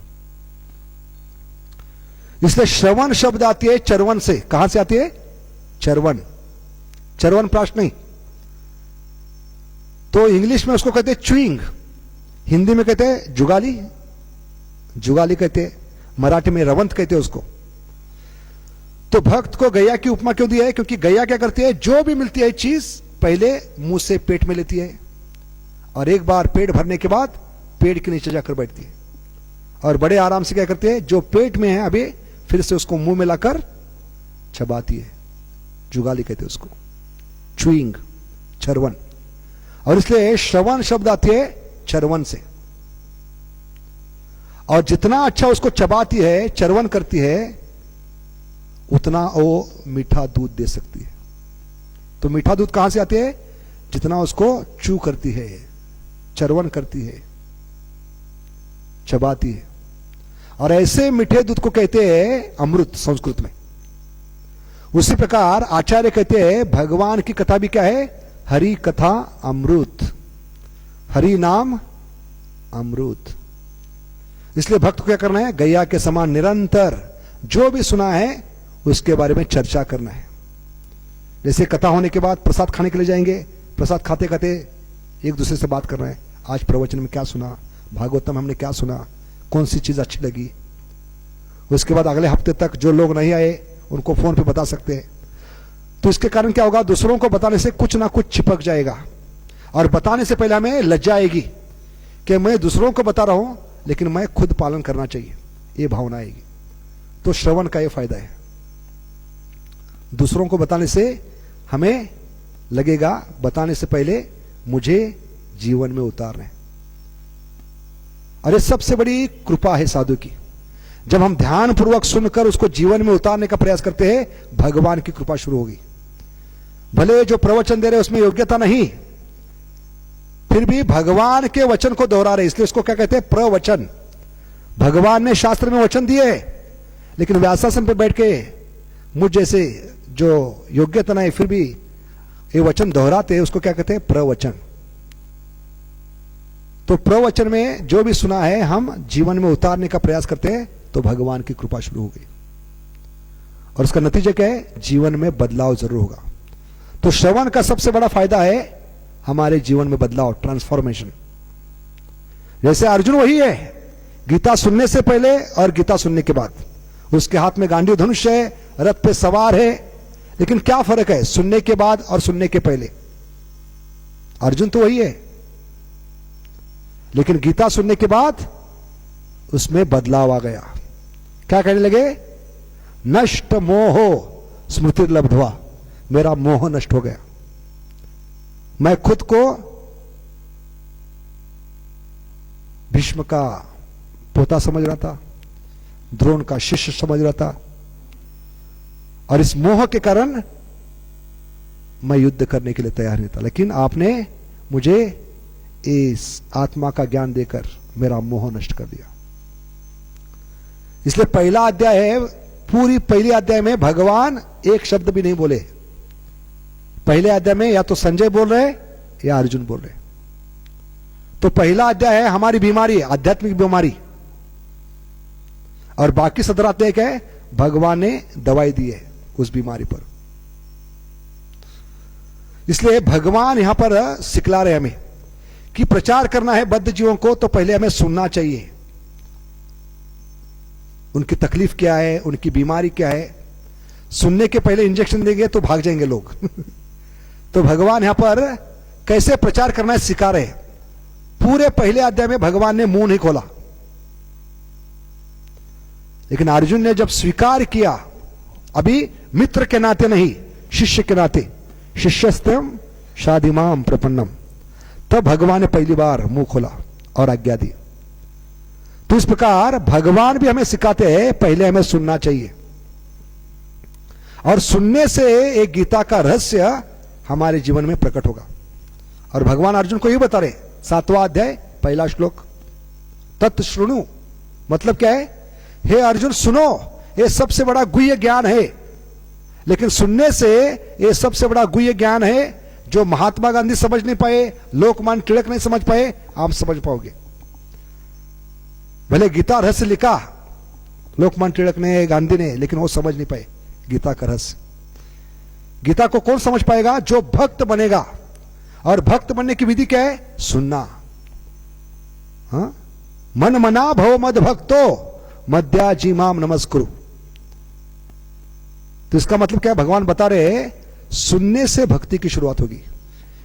S1: इसलिए श्रवण शब्द आती है चरवन से। कहां से आती है? चरवन। चरवन प्राश नहीं, तो इंग्लिश में उसको कहते हैं च्यूइंग, हिंदी में कहते हैं जुगाली, जुगाली कहते हैं, मराठी में रवंत कहते हैं उसको। तो भक्त को गैया की उपमा क्यों दी है? क्योंकि गैया क्या करती है, जो भी मिलती है चीज पहले मुंह से पेट में लेती है, और एक बार पेट भरने के बाद पेड़ के नीचे जाकर बैठती है, और बड़े आराम से क्या करती है, जो पेट में है अभी फिर से उसको मुंह में लाकर चबाती है। जुगाली कहते हैं उसको, च्यूइंग, चरवन। और इसलिए श्रवण शब्द आती है चरवन से, और जितना अच्छा उसको चबाती है, चरवन करती है, उतना वो मीठा दूध दे सकती है। तो मीठा दूध कहां से आते है? जितना उसको चू करती है, चरवन करती है, चबाती है। और ऐसे मीठे दूध को कहते हैं अमृत संस्कृत में। उसी प्रकार आचार्य कहते हैं भगवान की कथा भी क्या है? हरि कथा अमृत, हरि नाम अमृत। इसलिए भक्त को क्या करना है? गैया के समान निरंतर जो भी सुना है उसके बारे में चर्चा करना है। जैसे कथा होने के बाद प्रसाद खाने के लिए जाएंगे, प्रसाद खाते खाते एक दूसरे से बात कर रहे हैं, आज प्रवचन में क्या सुना, भागवतम हमने क्या सुना, कौन सी चीज अच्छी लगी। उसके बाद अगले हफ्ते तक जो लोग नहीं आए उनको फोन पे बता सकते हैं। तो इसके कारण क्या होगा? दूसरों को बताने से कुछ ना कुछ चिपक जाएगा, और बताने से पहले हमें लज्जा आएगी कि मैं दूसरों को बता रहा हूं लेकिन मैं खुद पालन करना चाहिए, ये भावना आएगी। तो श्रवण का ये फायदा है। दूसरों को बताने से हमें लगेगा बताने से पहले मुझे जीवन में उतारना है। और ये सबसे बड़ी कृपा है साधु की। जब हम ध्यान पूर्वक सुनकर उसको जीवन में उतारने का प्रयास करते हैं, भगवान की कृपा शुरू होगी। भले जो प्रवचन दे रहे उसमें योग्यता नहीं, फिर भी भगवान के वचन को दोहरा रहे, इसलिए उसको क्या कहते हैं? प्रवचन। भगवान ने शास्त्र में वचन दिए, लेकिन व्यासासन पे बैठ के मुझ जैसे जो योग्यता नहीं फिर भी ये वचन दोहराते हैं, उसको क्या कहते हैं? प्रवचन। तो प्रवचन में जो भी सुना है हम जीवन में उतारने का प्रयास करते हैं, तो भगवान की कृपा शुरू हो गई, और उसका नतीजा क्या है? जीवन में बदलाव जरूर होगा। तो श्रवण का सबसे बड़ा फायदा है हमारे जीवन में बदलाव, ट्रांसफॉर्मेशन। जैसे अर्जुन वही है, गीता सुनने से पहले और गीता सुनने के बाद। उसके हाथ में गांडीव धनुष है, रथ पे सवार है, लेकिन क्या फर्क है सुनने के बाद और सुनने के पहले? अर्जुन तो वही है, लेकिन गीता सुनने के बाद उसमें बदलाव आ गया। क्या कहने लगे? नष्ट मोहो स्मृति लब्ध्वा, मेरा मोह नष्ट हो गया। मैं खुद को भीष्म का पोता समझ रहा था, द्रोण का शिष्य समझ रहा था, और इस मोह के कारण मैं युद्ध करने के लिए तैयार नहीं था। लेकिन आपने मुझे इस आत्मा का ज्ञान देकर मेरा मोह नष्ट कर दिया। इसलिए पहला अध्याय है, पूरी पहली अध्याय में भगवान एक शब्द भी नहीं बोले। पहले अध्याय में या तो संजय बोल रहे या अर्जुन बोल रहे। तो पहला अध्याय है हमारी बीमारी, आध्यात्मिक बीमारी, और बाकी 17 अध्याय क्या है? भगवान ने दवाई दी है उस बीमारी पर। इसलिए भगवान यहां पर सिखला रहे हमें कि प्रचार करना है बद्ध जीवों को, तो पहले हमें सुनना चाहिए। उनकी तकलीफ क्या है, उनकी बीमारी क्या है। सुनने के पहले इंजेक्शन देंगे तो भाग जाएंगे लोग। तो भगवान यहां पर कैसे प्रचार करना है सिखा रहे। पूरे पहले अध्याय में भगवान ने मुंह नहीं खोला, लेकिन अर्जुन ने जब स्वीकार किया, अभी मित्र के नाते नहीं, शिष्य के नाते, शिष्यस्तम शादिमाम प्रपन्नम, तब भगवान ने पहली बार मुंह खोला और आज्ञा दी। तो इस प्रकार भगवान भी हमें सिखाते हैं, पहले हमें सुनना चाहिए, और सुनने से एक गीता का रहस्य हमारे जीवन में प्रकट होगा। और भगवान अर्जुन को यही बता रहे, 7वां अध्याय पहला श्लोक, तत् श्रृणु, मतलब क्या है? हे अर्जुन सुनो, ये सबसे बड़ा गुह्य ज्ञान है, लेकिन सुनने से ये सबसे बड़ा गुह्य ज्ञान है जो महात्मा गांधी समझ नहीं पाए, लोकमान्य तिलक नहीं समझ पाए, आप समझ पाओगे। भले गीता रहस्य लिखा लोकमान्य तिलक ने, गांधी ने, लेकिन वो समझ नहीं पाए गीता का रहस्य। गीता को कौन समझ पाएगा? जो भक्त बनेगा, और भक्त बनने की विधि क्या है? सुनना। हाँ? मन मना भव मद भक्तो मद्या जीमाम नमस्कुरु। तो इसका मतलब क्या है? भगवान बता रहे सुनने से भक्ति की शुरुआत होगी,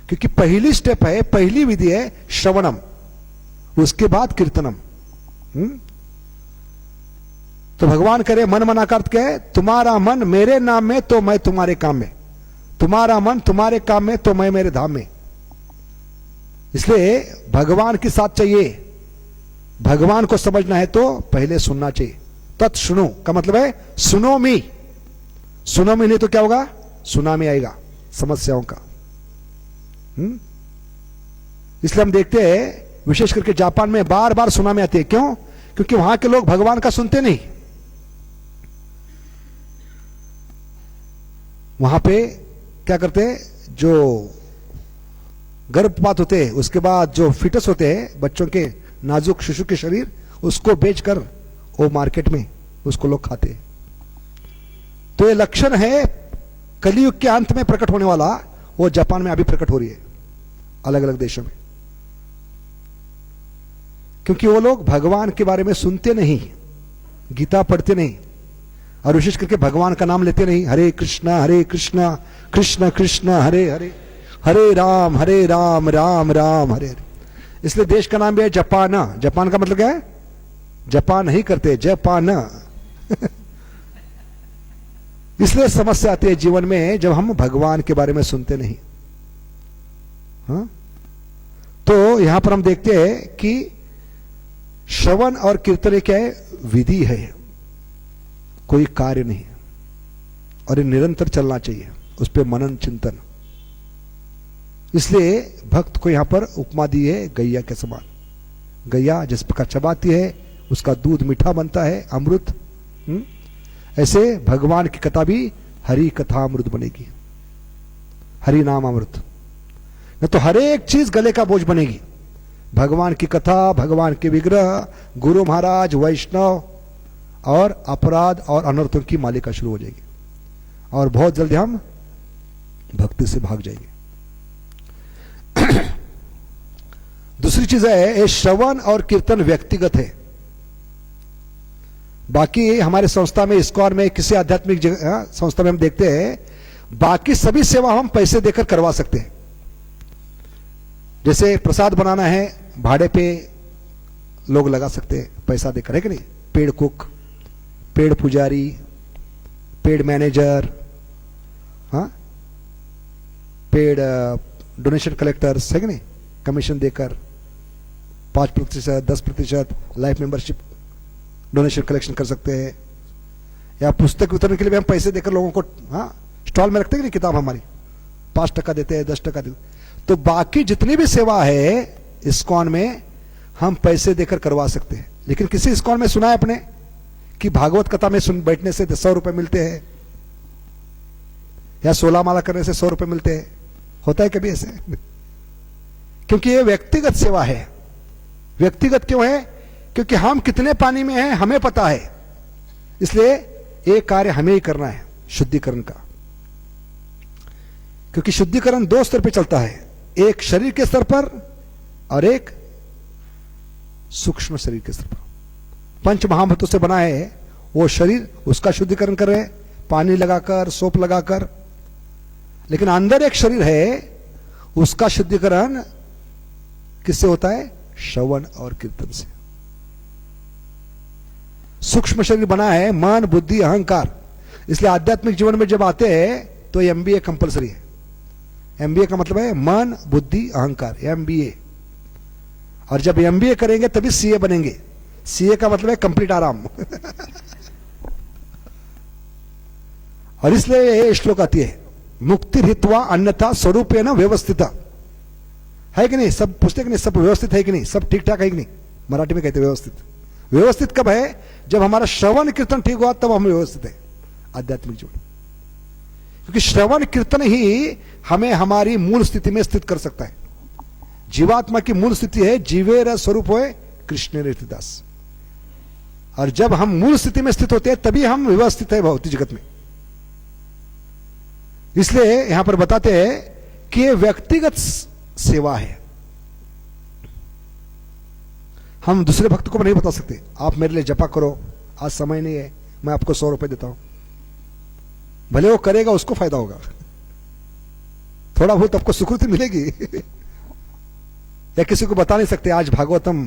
S1: क्योंकि पहली स्टेप है, पहली विधि है श्रवणम, उसके बाद कीर्तनम। तो भगवान करे मन मना का अर्थ क्या है? तुम्हारा मन मेरे नाम में तो मैं तुम्हारे काम में, तुम्हारा मन तुम्हारे काम में तो मैं मेरे धाम में। इसलिए भगवान के साथ चाहिए, भगवान को समझना है तो पहले सुनना चाहिए। तत् सुनो का मतलब है सुनो मी, सुनो मी नहीं तो क्या होगा? सुनामी आएगा समस्याओं का। इसलिए हम देखते हैं विशेष करके जापान में बार बार सुनामी आती है। क्यों? क्योंकि वहां के लोग भगवान का सुनते नहीं। वहां पे क्या करते हैं? जो गर्भपात होते हैं, उसके बाद जो फिटस होते हैं, बच्चों के नाजुक शिशु के शरीर, उसको बेचकर वो मार्केट में उसको लोग खाते हैं। तो ये लक्षण है कलियुग के अंत में प्रकट होने वाला, वो जापान में अभी प्रकट हो रही है, अलग अलग देशों में। क्योंकि वो लोग भगवान के बारे में सुनते नहीं, गीता पढ़ते नहीं, और विशेष करके भगवान का नाम लेते नहीं। हरे कृष्णा कृष्ण कृष्ण हरे हरे, हरे राम राम राम हरे हरे। इसलिए देश का नाम भी है जापान। जापान का मतलब क्या है? जापान नहीं करते, जापान। इसलिए समस्या आती है जीवन में जब हम भगवान के बारे में सुनते नहीं। हाँ? तो यहां पर हम देखते हैं कि श्रवण और कीर्तन क्या है? विधि है, कोई कार्य नहीं, और ये निरंतर चलना चाहिए, उस पर मनन चिंतन। इसलिए भक्त को यहां पर उपमा दी है गैया के समान। गैया जिस प्रकार चबाती है उसका दूध मीठा बनता है, अमृत। ऐसे भगवान की कथा भी हरि कथा अमृत बनेगी, हरि नाम अमृत। न तो हर एक चीज गले का बोझ बनेगी। भगवान की कथा, भगवान के विग्रह, गुरु महाराज, वैष्णव, और अपराध और अनर्थों की मालिका शुरू हो जाएगी, और बहुत जल्दी हम भक्ति से भाग जाएंगे। दूसरी चीज है, ये श्रवण और कीर्तन व्यक्तिगत है। बाकी हमारे संस्था में, इस्कॉन में, किसी आध्यात्मिक संस्था में हम देखते हैं बाकी सभी सेवा हम पैसे देकर करवा सकते हैं। जैसे प्रसाद बनाना है, भाड़े पे लोग लगा सकते हैं पैसा देकर, है कि नहीं? पेड कुक, पेड पुजारी, पेड मैनेजर, हाँ, पेड डोनेशन कलेक्टर्स, है कि नहीं? कमीशन देकर 5%, 10% लाइफ मेंबरशिप डोनेशन कलेक्शन कर सकते हैं। या पुस्तक वितरण के लिए भी हम पैसे देकर लोगों को, हाँ, स्टॉल में रखते हैं कि नहीं, किताब हमारी 5% देते हैं, 10% देते हैं। तो बाकी जितनी भी सेवा है इस्कॉन में हम पैसे देकर करवा सकते हैं। लेकिन किसी इस्कॉन में सुना है आपने कि भागवत कथा में सुन बैठने से 100 रुपए मिलते हैं, या 16 माला करने से 100 रुपए मिलते हैं? होता है कभी ऐसे? क्योंकि ये व्यक्तिगत सेवा है। व्यक्तिगत क्यों है? क्योंकि हम कितने पानी में हैं हमें पता है, इसलिए एक कार्य हमें ही करना है, शुद्धिकरण का। क्योंकि शुद्धिकरण 2 स्तर पर चलता है, एक शरीर के स्तर पर और एक सूक्ष्म शरीर के स्तर पर। पंच महाभूतों से बना है वो शरीर, उसका शुद्धिकरण कर रहे हैं पानी लगाकर, सोप लगाकर। लेकिन अंदर एक शरीर है, उसका शुद्धिकरण किससे होता है? श्रवण और कीर्तन से। सूक्ष्म शरीर बना है मन बुद्धि अहंकार, इसलिए आध्यात्मिक जीवन में जब आते हैं तो एमबीए कंपलसरी है। एमबीए का मतलब है मन बुद्धि अहंकार, एमबीए। और जब एमबीए करेंगे तभी सीए बनेंगे। सीए का मतलब है कंप्लीट आराम। और इसलिए ये श्लोक आती है, मुक्ति हित्वा अन्यथा स्वरूपेण व्यवस्थिता, है कि नहीं? सब पूछते कि नहीं सब व्यवस्थित है कि नहीं, सब ठीक ठाक है कि नहीं? मराठी में कहते व्यवस्थित। व्यवस्थित कब है? जब हमारा श्रवण कीर्तन ठीक हुआ तब हम व्यवस्थित है आध्यात्मिक जीवन। क्योंकि श्रवण कीर्तन ही हमें हमारी मूल स्थिति में स्थित कर सकता है। जीवात्मा की मूल स्थिति है जीवेर स्वरूप होए कृष्ण दास। और जब हम मूल स्थिति में स्थित होते हैं तभी हम व्यवस्थित है भौतिक जगत में। इसलिए यहां पर बताते हैं कि यह व्यक्तिगत सेवा है। हम दूसरे भक्त को नहीं बता सकते आप मेरे लिए जपा करो, आज समय नहीं है, मैं आपको 100 रुपए देता हूं। भले वो करेगा, उसको फायदा होगा, थोड़ा बहुत आपको सुकृति मिलेगी। या किसी को बता नहीं सकते आज भागवतम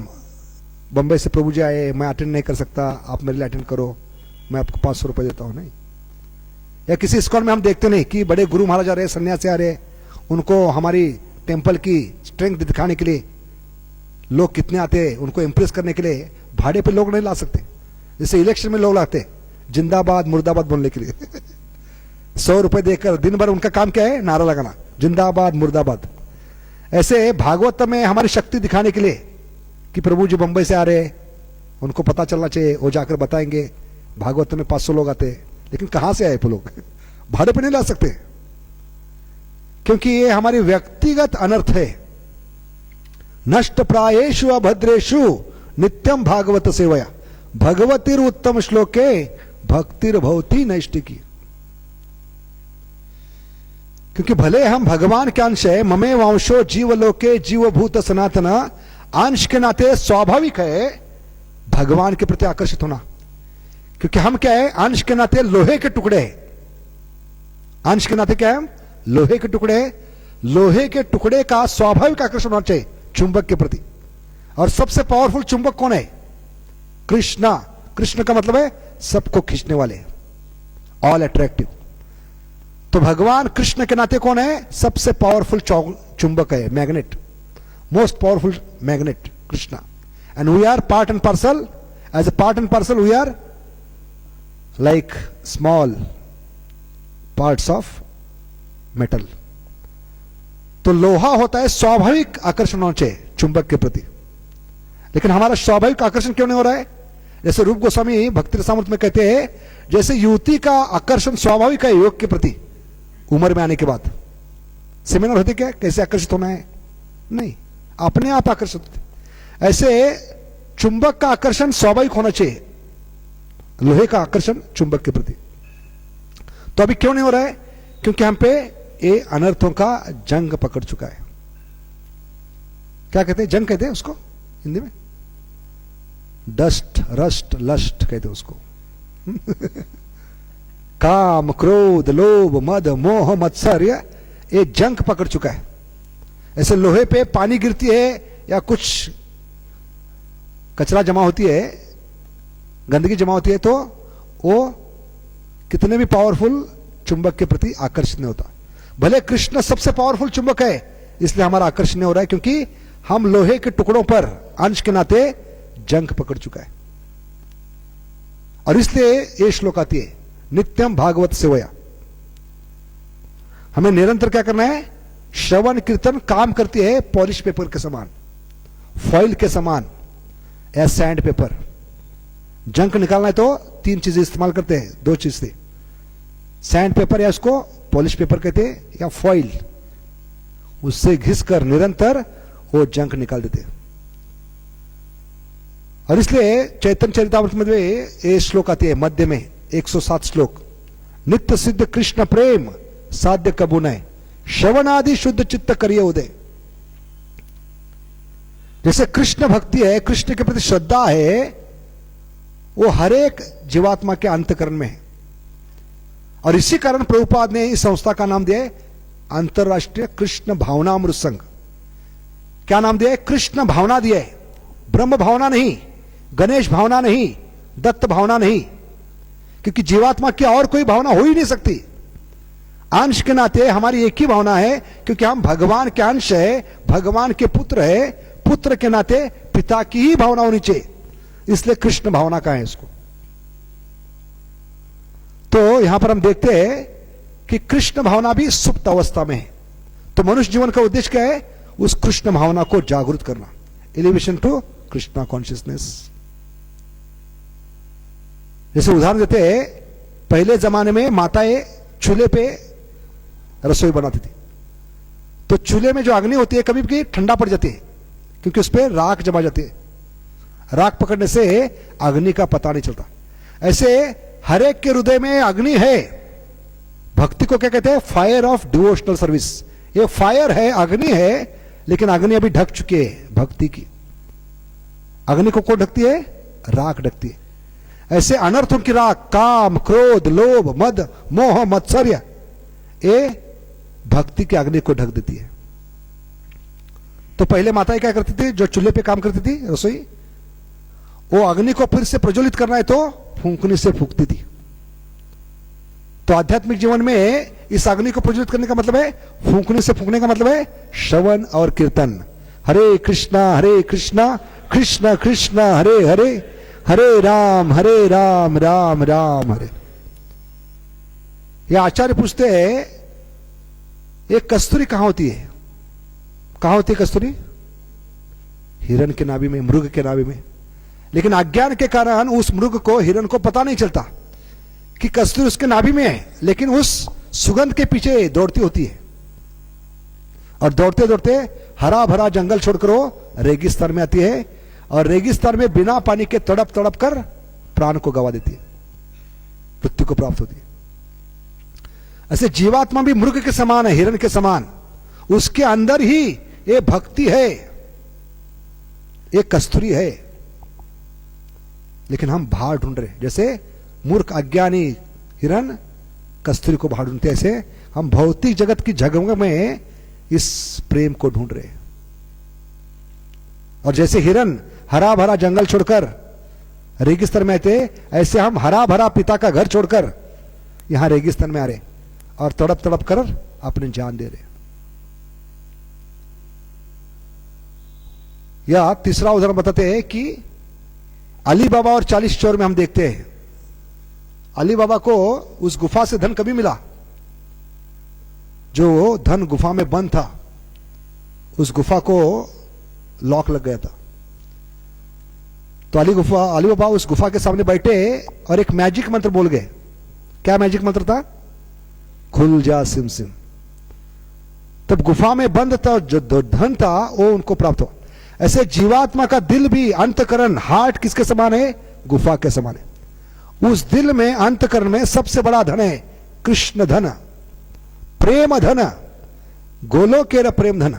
S1: बंबई से प्रभु जी आए, मैं अटेंड नहीं कर सकता, आप मेरे लिए अटेंड करो, मैं आपको 500 रुपए देता हूं, नहीं। या किसी इस्कॉन में हम देखते नहीं कि बड़े गुरु महाराज आ रहे, सन्यासी आ रहे, उनको हमारी टेंपल की स्ट्रेंथ दिखाने के लिए लोग कितने आते हैं, उनको इंप्रेस करने के लिए भाड़े पे लोग नहीं ला सकते। जैसे इलेक्शन में लोग लाते जिंदाबाद मुर्दाबाद बोलने के लिए। 100 रुपए देकर दिन भर उनका काम क्या है? नारा लगाना, जिंदाबाद मुर्दाबाद। ऐसे भागवत में हमारी शक्ति दिखाने के लिए कि प्रभु जी बंबई से आ रहे, उनको पता चलना चाहिए, वो जाकर बताएंगे। भागवत में 500 लोग आते, लेकिन कहां से आए वो लोग? भाड़े पे नहीं ला सकते, क्योंकि ये हमारी व्यक्तिगत अनर्थ है। नष्ट प्रायेषु अभद्रेषु नित्यम भागवत सेवया भगवतीर उत्तम श्लोके भक्तिर भवति नैष्टिकी। क्योंकि भले हम भगवान के अंश है, ममे वंशो जीवलोके जीवभूत सनातन, अंश के नाते स्वाभाविक है भगवान के प्रति आकर्षित होना। क्योंकि हम क्या है? अंश के नाते लोहे के टुकड़े हैं। अंश के नाते क्या है? लोहे के टुकड़े। लोहे के टुकड़े का स्वाभाविक आकर्षण होना चाहिए चुंबक के प्रति। और सबसे पावरफुल चुंबक कौन है? कृष्णा। कृष्ण का मतलब है सबको खींचने वाले, ऑल अट्रैक्टिव। तो भगवान कृष्ण के नाते कौन है? सबसे पावरफुल चुंबक है, magnet, most powerful magnet Krishna. And we are part and parcel, as a part and parcel we are like small parts of metal. तो लोहा होता है स्वाभाविक आकर्षण होना चाहिए चुंबक के प्रति, लेकिन हमारा स्वाभाविक आकर्षण क्यों नहीं हो रहा है? जैसे रूप गोस्वामी भक्ति रसामृत में कहते हैं, जैसे युवती का आकर्षण स्वाभाविक है योग के प्रति उम्र में आने के बाद। सेमिनार होते क्या, कैसे आकर्षित होना है? नहीं, अपने आप आकर्षित होते। ऐसे चुंबक का आकर्षण स्वाभाविक होना चाहिए, लोहे का आकर्षण चुंबक के प्रति। तो अभी क्यों नहीं हो रहा है? क्योंकि हम पे ये अनर्थों का जंग पकड़ चुका है। क्या कहते हैं? जंग कहते हैं उसको हिंदी में, डस्ट रस्ट लस्ट कहते हैं उसको। काम क्रोध लोभ मद मोह मत्सर्य, ये जंग पकड़ चुका है। ऐसे लोहे पे पानी गिरती है या कुछ कचरा जमा होती है, गंदगी जमा होती है, तो वो कितने भी पावरफुल चुंबक के प्रति आकर्षित नहीं होता। भले कृष्ण सबसे पावरफुल चुंबक है, इसलिए हमारा आकर्षण नहीं हो रहा है, क्योंकि हम लोहे के टुकड़ों पर अंश के नाते जंग पकड़ चुका है। और इसलिए ये श्लोक आती है, नित्यम भागवत सेवया। हमें निरंतर क्या करना है? श्रवण कीर्तन काम करती है पॉलिश पेपर के समान, फॉइल के समान, या सैंड पेपर। जंक निकालना है तो 3 चीजें इस्तेमाल करते हैं, 2 चीज से, सैंड पेपर या उसको पॉलिश पेपर कहते हैं, या फॉइल। उससे घिसकर निरंतर वो जंक निकाल देते हैं। और इसलिए चैतन्य चरितामृत में ये श्लोक आती है मध्य में, 107 श्लोक। नित्य सिद्ध कृष्ण प्रेम साध्य कबू नय, श्रवणादि शुद्ध चित्त करिए उदय। जैसे कृष्ण भक्ति है, कृष्ण के प्रति श्रद्धा है, वो हर एक जीवात्मा के अंतकरण में है। और इसी कारण प्रभुपाद ने इस संस्था का नाम दिया है अंतरराष्ट्रीय कृष्ण भावनामृत संघ। क्या नाम दिया है? कृष्ण भावना दिया है। ब्रह्म भावना नहीं, गणेश भावना नहीं, दत्त भावना नहीं, क्योंकि जीवात्मा की और कोई भावना हो ही नहीं सकती। अंश के नाते हमारी एक ही भावना है, क्योंकि हम भगवान के अंश है, भगवान के पुत्र है, पुत्र के नाते पिता की ही भावना होनी चाहिए, इसलिए कृष्ण भावना का है इसको। तो यहां पर हम देखते हैं कि कृष्ण भावना भी सुप्त अवस्था में है। तो मनुष्य जीवन का उद्देश्य क्या है? उस कृष्ण भावना को जागृत करना, एलिवेशन टू कृष्णा कॉन्शियसनेस। जैसे उदाहरण देते हैं, पहले जमाने में माताएं चूल्हे पे रसोई बनाती थी, तो चूल्हे में जो अग्नि होती है कभी कभी ठंडा पड़ जाती है, क्योंकि उस पर राख जमा जाती है। राख पकड़ने से अग्नि का पता नहीं चलता। ऐसे हर एक के हृदय में अग्नि है। भक्ति को क्या कहते हैं? Fire of devotional service. ये फायर है, अग्नि है, लेकिन अग्नि अभी ढक चुकी है भक्ति की। अग्नि को कौन ढकती है? राख ढकती है। ऐसे अनर्थों की राख, काम, क्रोध, लोभ, मद, मोह, मत्सर्य, ये भक्ति की अग्नि को ढक देती है। तो पहले माताएं क्या करती थी? जो चूल्हे पे काम करती थी रसोई, वो अग्नि को फिर से प्रज्वलित करना है तो फूंकने से फूंकती थी। तो आध्यात्मिक जीवन में इस अग्नि को प्रज्वलित करने का मतलब है, फूंकने से फूंकने का मतलब है श्रवण और कीर्तन। हरे कृष्णा कृष्ण कृष्ण हरे हरे, हरे राम राम राम हरे। ये आचार्य पूछते हैं, एक कस्तूरी कहां होती है? कहां होती है कस्तूरी? हिरण के नाभि में, मृग के नाभि में। लेकिन अज्ञान के कारण उस मृग को, हिरण को पता नहीं चलता कि कस्तूरी उसके नाभि में है, लेकिन उस सुगंध के पीछे दौड़ती होती है। और दौड़ते दौड़ते हरा भरा जंगल छोड़कर वो रेगिस्तान में आती है, और रेगिस्तान में बिना पानी के तड़प तड़प कर प्राण को गवा देती है, मृत्यु को प्राप्त होती है। ऐसे जीवात्मा भी मृग के समान है, हिरण के समान। उसके अंदर ही ये भक्ति है, एक कस्तूरी है, लेकिन हम बाहर ढूंढ रहे। जैसे मूर्ख अज्ञानी हिरण कस्तूरी को बाहर ढूंढते, ऐसे हम भौतिक जगत की जगह में इस प्रेम को ढूंढ रहे। और जैसे हिरण हरा भरा जंगल छोड़कर रेगिस्तान में आते, ऐसे हम हरा भरा पिता का घर छोड़कर यहां रेगिस्तान में आ रहे और तड़प तड़प कर अपनी जान दे रहे। या तीसरा उदाहरण बताते हैं कि अली बाबा और 40 चोर में हम देखते हैं, अली बाबा को उस गुफा से धन कभी मिला? जो धन गुफा में बंद था, उस गुफा को लॉक लग गया था। तो अली बाबा उस गुफा के सामने बैठे और एक मैजिक मंत्र बोल गए। क्या मैजिक मंत्र था? खुल जा सिम सिम। तब गुफा में बंद था, जो धन था वो उनको प्राप्त हो। ऐसे जीवात्मा का दिल भी, अंतकरण, हार्ट किसके समान है? गुफा के समान है। उस दिल में, अंतकरण में सबसे बड़ा धन है कृष्ण धन, प्रेम धन, गोलोकेर प्रेम धन।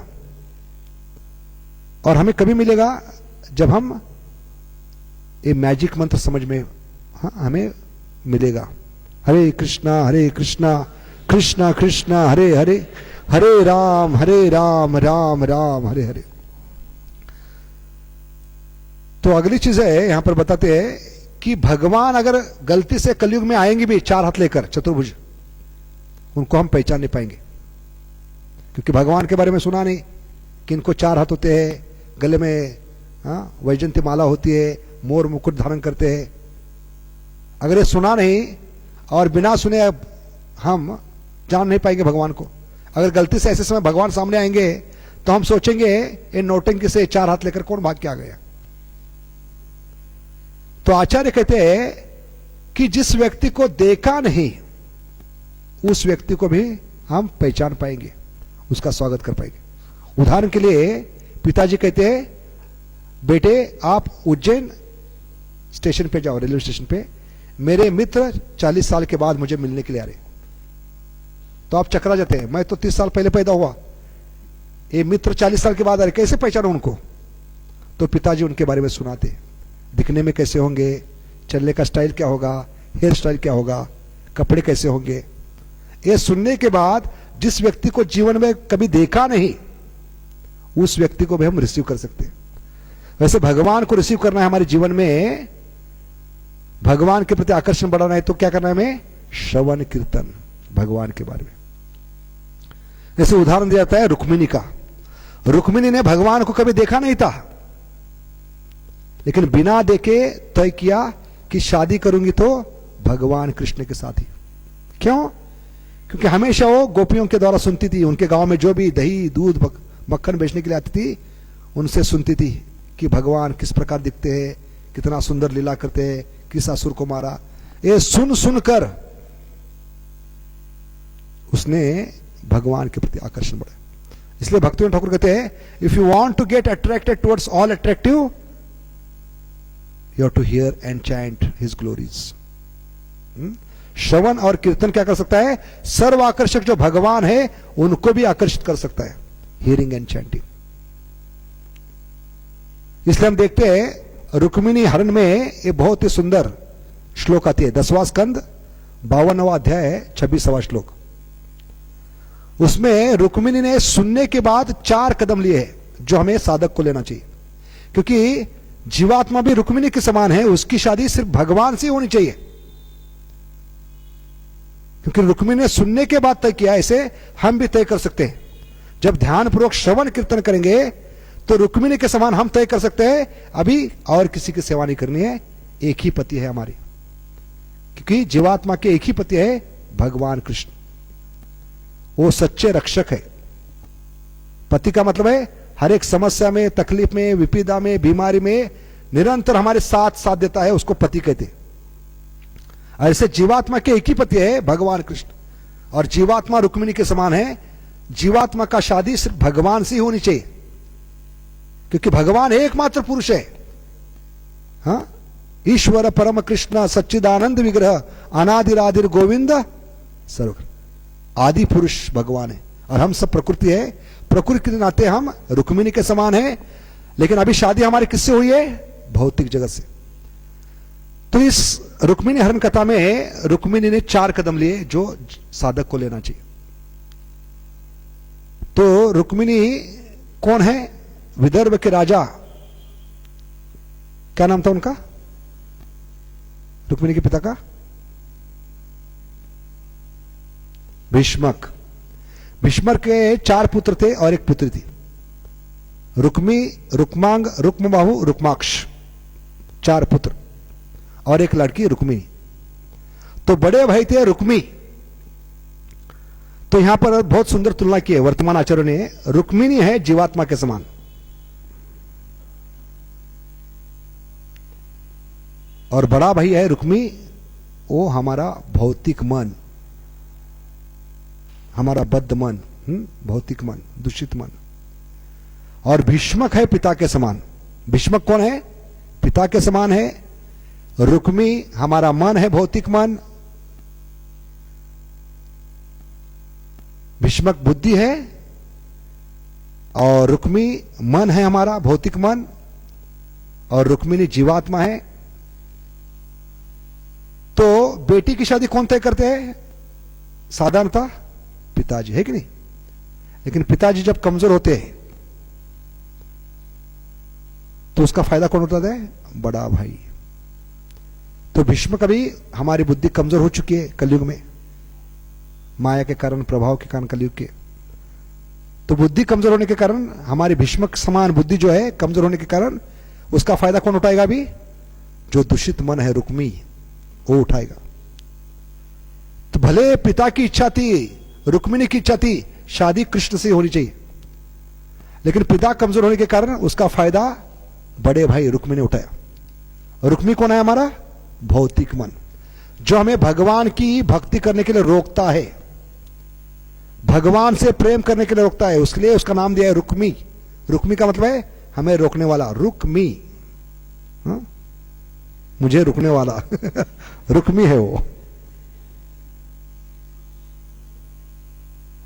S1: और हमें कभी मिलेगा? जब हम ये मैजिक मंत्र समझ में, हमें मिलेगा। हरे कृष्णा कृष्णा कृष्णा हरे हरे, हरे राम राम राम हरे हरे। तो अगली चीज है, यहां पर बताते हैं कि भगवान अगर गलती से कलयुग में आएंगे भी 4 हाथ लेकर, चतुर्भुज, उनको हम पहचान नहीं पाएंगे, क्योंकि भगवान के बारे में सुना नहीं कि इनको 4 हाथ होते हैं, गले में वैजयंती माला होती है, मोर मुकुट धारण करते हैं। अगर ये सुना नहीं और बिना सुने हम जान नहीं पाएंगे भगवान को। अगर गलती से ऐसे समय भगवान सामने आएंगे तो हम सोचेंगे इन नौटंकी से 4 हाथ लेकर कौन भाग के आ गया। तो आचार्य कहते हैं कि जिस व्यक्ति को देखा नहीं, उस व्यक्ति को भी हम पहचान पाएंगे, उसका स्वागत कर पाएंगे। उदाहरण के लिए पिताजी कहते हैं, बेटे आप उज्जैन स्टेशन पे जाओ, रेलवे स्टेशन पे, मेरे मित्र 40 साल के बाद मुझे मिलने के लिए आ रहे। तो आप चकरा जाते हैं, मैं तो 30 साल पहले पैदा हुआ, ये मित्र 40 साल के बाद आ रहे, कैसे पहचानो उनको? तो पिताजी उनके बारे में सुनाते, दिखने में कैसे होंगे, चलने का स्टाइल क्या होगा, हेयर स्टाइल क्या होगा, कपड़े कैसे होंगे। ये सुनने के बाद जिस व्यक्ति को जीवन में कभी देखा नहीं, उस व्यक्ति को भी हम रिसीव कर सकते हैं। वैसे भगवान को रिसीव करना है हमारे जीवन में, भगवान के प्रति आकर्षण बढ़ाना है, तो क्या करना है हमें? श्रवण कीर्तन, भगवान के बारे में। जैसे उदाहरण दिया जाता है रुक्मिणी का। रुक्मिणी ने भगवान को कभी देखा नहीं था, लेकिन बिना देखे तय किया कि शादी करूंगी तो भगवान कृष्ण के साथ ही। क्यों? क्योंकि हमेशा वो गोपियों के द्वारा सुनती थी, उनके गांव में जो भी दही दूध मक्खन बेचने के लिए आती थी, उनसे सुनती थी कि भगवान किस प्रकार दिखते हैं, कितना सुंदर लीला करते हैं, किस असुर को मारा। ये सुन सुनकर उसने भगवान के प्रति आकर्षण बढ़ा। इसलिए भक्तिविनोद ठाकुर कहते हैं, if you want to get attracted towards all attractive, you have to hear and chant his glories. श्रवण और कीर्तन क्या कर सकता है? सर्व आकर्षक जो भगवान है उनको भी आकर्षित कर सकता है, हियरिंग एंड चैंटिंग। इसलिए हम देखते हैं रुक्मिणी हरण में एक बहुत ही सुंदर श्लोक आती है, 10वां स्कंद 52वां अध्याय 26वां श्लोक। उसमें रुक्मिणी ने सुनने के बाद 4 कदम लिए हैं, जो हमें साधक को लेना चाहिए। क्योंकि जीवात्मा भी रुक्मिणी के समान है, उसकी शादी सिर्फ भगवान से होनी चाहिए। क्योंकि रुक्मिणी ने सुनने के बाद तय किया, ऐसे हम भी तय कर सकते हैं। जब ध्यानपूर्वक श्रवण कीर्तन करेंगे तो रुक्मिणी के समान हम तय कर सकते हैं, अभी और किसी की सेवा नहीं करनी है, एक ही पति है हमारी। क्योंकि जीवात्मा के एक ही पति है, भगवान कृष्ण। वो सच्चे रक्षक है। पति का मतलब है हर एक समस्या में, तकलीफ में, विपदा में, बीमारी में निरंतर हमारे साथ देता है, उसको पति कहते हैं। ऐसे जीवात्मा के एक ही पति है, भगवान कृष्ण। और जीवात्मा रुक्मिणी के समान है। जीवात्मा का शादी सिर्फ भगवान से ही होनी चाहिए, क्योंकि भगवान एकमात्र पुरुष है। हाँ, ईश्वर परम कृष्ण सच्चिदानंद विग्रह अनादिरादिर गोविंद सर्व। आदि पुरुष भगवान है और हम सब प्रकृति है। प्रकृति के नाते हम रुक्मिणी के समान है, लेकिन अभी शादी हमारी किससे हुई है? भौतिक जगत से। तो इस रुक्मिणी हरण कथा में रुक्मिणी ने 4 कदम लिए जो साधक को लेना चाहिए। तो रुक्मिणी कौन है? विदर्भ के राजा, क्या नाम था उनका? रुक्मिणी के पिता का? भीष्मक। भीष्मर के 4 पुत्र थे और 1 पुत्री थी। रुक्मी, रुक्मांग, रुक्मबाहु, रुक्माक्ष, 4 पुत्र और 1 लड़की रुक्मिणी। तो बड़े भाई थे रुक्मी। तो यहां पर बहुत सुंदर तुलना की है वर्तमान आचार्यों ने। रुक्मिणी है जीवात्मा के समान, और बड़ा भाई है रुक्मी, वो हमारा भौतिक मन, हमारा बद्ध मन, भौतिक मन, दूषित मन। और भीष्मक है पिता के समान। भीष्मक कौन है? पिता के समान है। रुक्मी हमारा मन है, भौतिक मन। भीष्मक बुद्धि है और रुक्मी मन है हमारा, भौतिक मन। और रुक्मिणी जीवात्मा है। तो बेटी की शादी कौन तय करते हैं? साधारणतः पिताजी, है कि नहीं? लेकिन पिताजी जब कमजोर होते हैं तो उसका फायदा कौन उठाता है? बड़ा भाई। तो भीष्म कभी हमारी बुद्धि कमजोर हो चुकी है कलयुग में, माया के कारण, प्रभाव के कारण, कलयुग के। तो बुद्धि कमजोर होने के कारण, हमारी भीष्मक समान बुद्धि जो है कमजोर होने के कारण, उसका फायदा कौन उठाएगा? अभी जो दूषित मन है रुक्मी, वो उठाएगा। तो भले पिता की इच्छा थी, रुक्मिणी की इच्छा थी शादी कृष्ण से होनी चाहिए, लेकिन पिता कमजोर होने के कारण उसका फायदा बड़े भाई रुक्मिणी ने उठाया। रुक्मी कौन है? हमारा भौतिक मन, जो हमें भगवान की भक्ति करने के लिए रोकता है, भगवान से प्रेम करने के लिए रोकता है। उसके लिए उसका नाम दिया है रुक्मी। रुक्मी का मतलब है हमें रोकने वाला, रुक्मी। मुझे रुकने वाला रुक्मी है वो।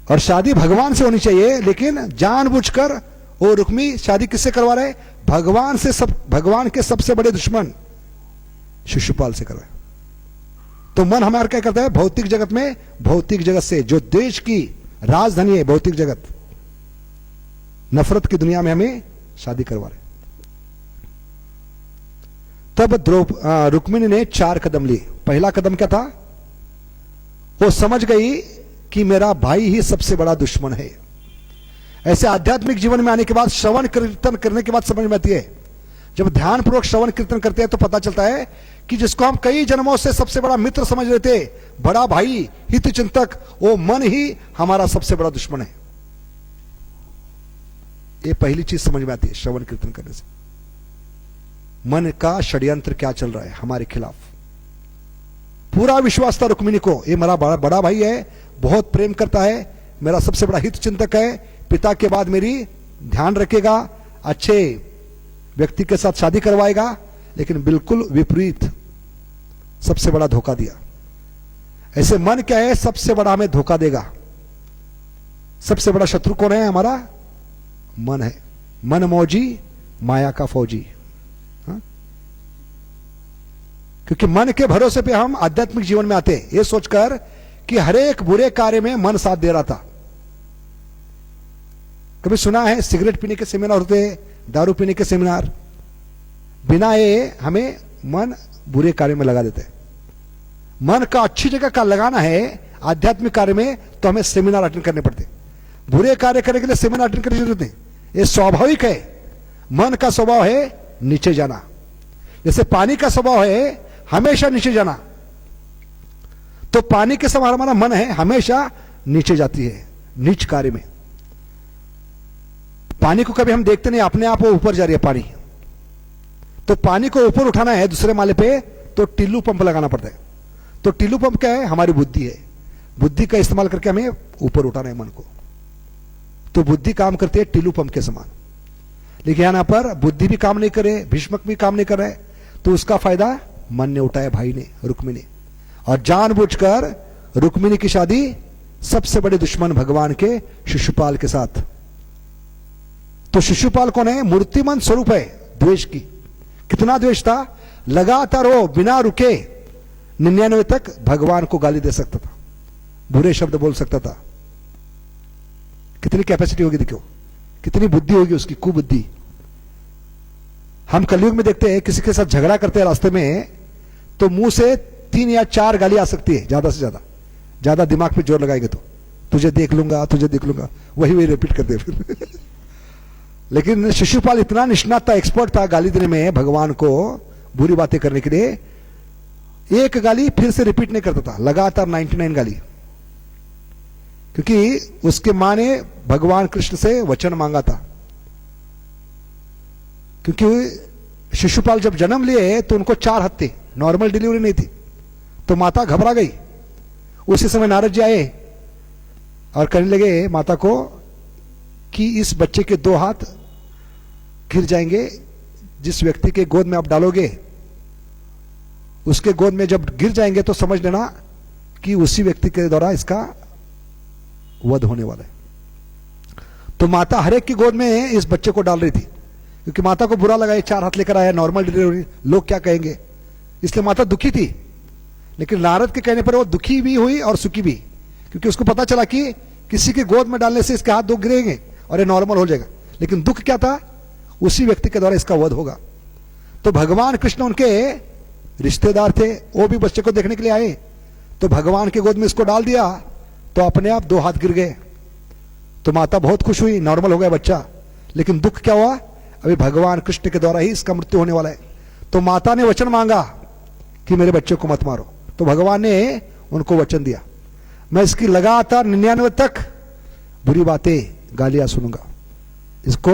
S1: और शादी भगवान से होनी चाहिए, लेकिन जानबूझकर वो रुक्मी शादी किससे करवा रहे? भगवान से। भगवान के सबसे बड़े दुश्मन शिशुपाल से करवाए। तो मन हमारा क्या करता है? भौतिक जगत में, भौतिक जगत से, जो देश की राजधानी है भौतिक जगत, नफरत की दुनिया में हमें शादी करवा रहे। तब रुक्मिणी ने 4 कदम लिए। पहला कदम क्या था? वो समझ गई कि मेरा भाई ही सबसे बड़ा दुश्मन है। ऐसे आध्यात्मिक जीवन में आने के बाद, श्रवण कीर्तन करने के बाद समझ में आती है। जब ध्यान पूर्वक श्रवण कीर्तन करते हैं तो पता चलता है कि जिसको हम कई जन्मों से सबसे बड़ा मित्र समझ रहे थे, बड़ा भाई, हित चिंतक, वो मन ही हमारा सबसे बड़ा दुश्मन है। ये पहली चीज समझ में आती है श्रवण कीर्तन करने से। मन का षड्यंत्र क्या चल रहा है हमारे खिलाफ। पूरा विश्वास था रुक्मिणी को, ये मेरा बड़ा भाई है, बहुत प्रेम करता है, मेरा सबसे बड़ा हित चिंतक है, पिता के बाद मेरी ध्यान रखेगा, अच्छे व्यक्ति के साथ शादी करवाएगा। लेकिन बिल्कुल विपरीत, सबसे बड़ा धोखा दिया। ऐसे मन क्या है? सबसे बड़ा हमें धोखा देगा। सबसे बड़ा शत्रु कौन है? हमारा मन है। मन मौजी, माया का फौजी। हाँ? क्योंकि मन के भरोसे पे हम आध्यात्मिक जीवन में आते, ये सोचकर कि हर एक बुरे कार्य में मन साथ दे रहा था। कभी सुना है सिगरेट पीने के सेमिनार होते, दारू पीने के सेमिनार? बिना ये हमें मन बुरे कार्य में लगा देते। मन का अच्छी जगह का लगाना है आध्यात्मिक कार्य में, तो हमें सेमिनार अटेंड करने पड़ते। बुरे कार्य करने के लिए सेमिनार अटेंड करने की जरूरत नहीं, ये स्वाभाविक है। मन का स्वभाव है नीचे जाना, जैसे पानी का स्वभाव है हमेशा नीचे जाना। तो पानी के समान हमारा मन है, हमेशा नीचे जाती है, नीच कार्य में। पानी को कभी हम देखते नहीं, अपने आप वो ऊपर जा रही है पानी। तो पानी को ऊपर उठाना है दूसरे माले पे, तो टिल्लू पंप लगाना पड़ता है। तो टिल्लू पंप क्या है? हमारी बुद्धि है। बुद्धि का इस्तेमाल करके हमें ऊपर उठाना है मन को। तो बुद्धि काम करती है टिल्लू पंप के समान। लेकिन यहां पर बुद्धि भी काम नहीं करे, भीष्मक भी काम नहीं कर रहे, तो उसका फायदा मन ने उठाया, भाई ने, रुक्मिणी। और जानबूझकर रुक्मिणी की शादी सबसे बड़े दुश्मन भगवान के शिशुपाल के साथ। तो शिशुपाल कौन है? मूर्तिमंत स्वरूप है द्वेष की। कितना द्वेष था? लगातार वो बिना रुके 99 तक भगवान को गाली दे सकता था, बुरे शब्द बोल सकता था। कितनी कैपेसिटी होगी, देखो कितनी बुद्धि होगी उसकी, कुबुद्धि। हम कलयुग में देखते हैं किसी के साथ झगड़ा करते हैं रास्ते में, तो मुंह से 3 या 4 गाली आ सकती है, ज्यादा से ज्यादा दिमाग पे जोर लगाएंगे तो। तुझे देख लूंगा, तुझे देख लूंगा, वही रिपीट करते फिर। लेकिन शिशुपाल इतना निष्णात था, एक्सपर्ट था गाली देने में, भगवान को बुरी बातें करने के लिए। एक गाली फिर से रिपीट नहीं करता था, लगातार 99 गाली। क्योंकि उसके मां ने भगवान कृष्ण से वचन मांगा था। क्योंकि शिशुपाल जब जन्म लिए तो उनको 4 हाथ थे, नॉर्मल डिलीवरी नहीं थी। तो माता घबरा गई। उसी समय नारद जी आए और कहने लगे माता को कि इस बच्चे के 2 हाथ गिर जाएंगे, जिस व्यक्ति के गोद में आप डालोगे उसके गोद में जब गिर जाएंगे तो समझ लेना कि उसी व्यक्ति के द्वारा इसका वध होने वाला है। तो माता हर एक की गोद में इस बच्चे को डाल रही थी, क्योंकि माता को बुरा लगा, ये 4 हाथ लेकर आया, नॉर्मल डिलीवरी, लोग क्या कहेंगे, इसलिए माता दुखी थी। लेकिन नारद के कहने पर वो दुखी भी हुई और सुखी भी, क्योंकि उसको पता चला कि किसी के गोद में डालने से इसके हाथ 2 गिरेंगे और ये नॉर्मल हो जाएगा। लेकिन दुख क्या था? उसी व्यक्ति के द्वारा इसका वध होगा। तो भगवान कृष्ण उनके रिश्तेदार थे, वो भी बच्चे को देखने के लिए आए। तो भगवान के गोद में इसको डाल दिया तो अपने आप 2 हाथ गिर गए। तो माता बहुत खुश हुई, नॉर्मल हो गया बच्चा। लेकिन दुख क्या हुआ? अभी भगवान कृष्ण के द्वारा ही इसका मृत्यु होने वाला है। तो माता ने वचन मांगा कि मेरे बच्चे को मत मारो। तो भगवान ने उनको वचन दिया, मैं इसकी लगातार 99 तक बुरी बातें, गालियां सुनूंगा, इसको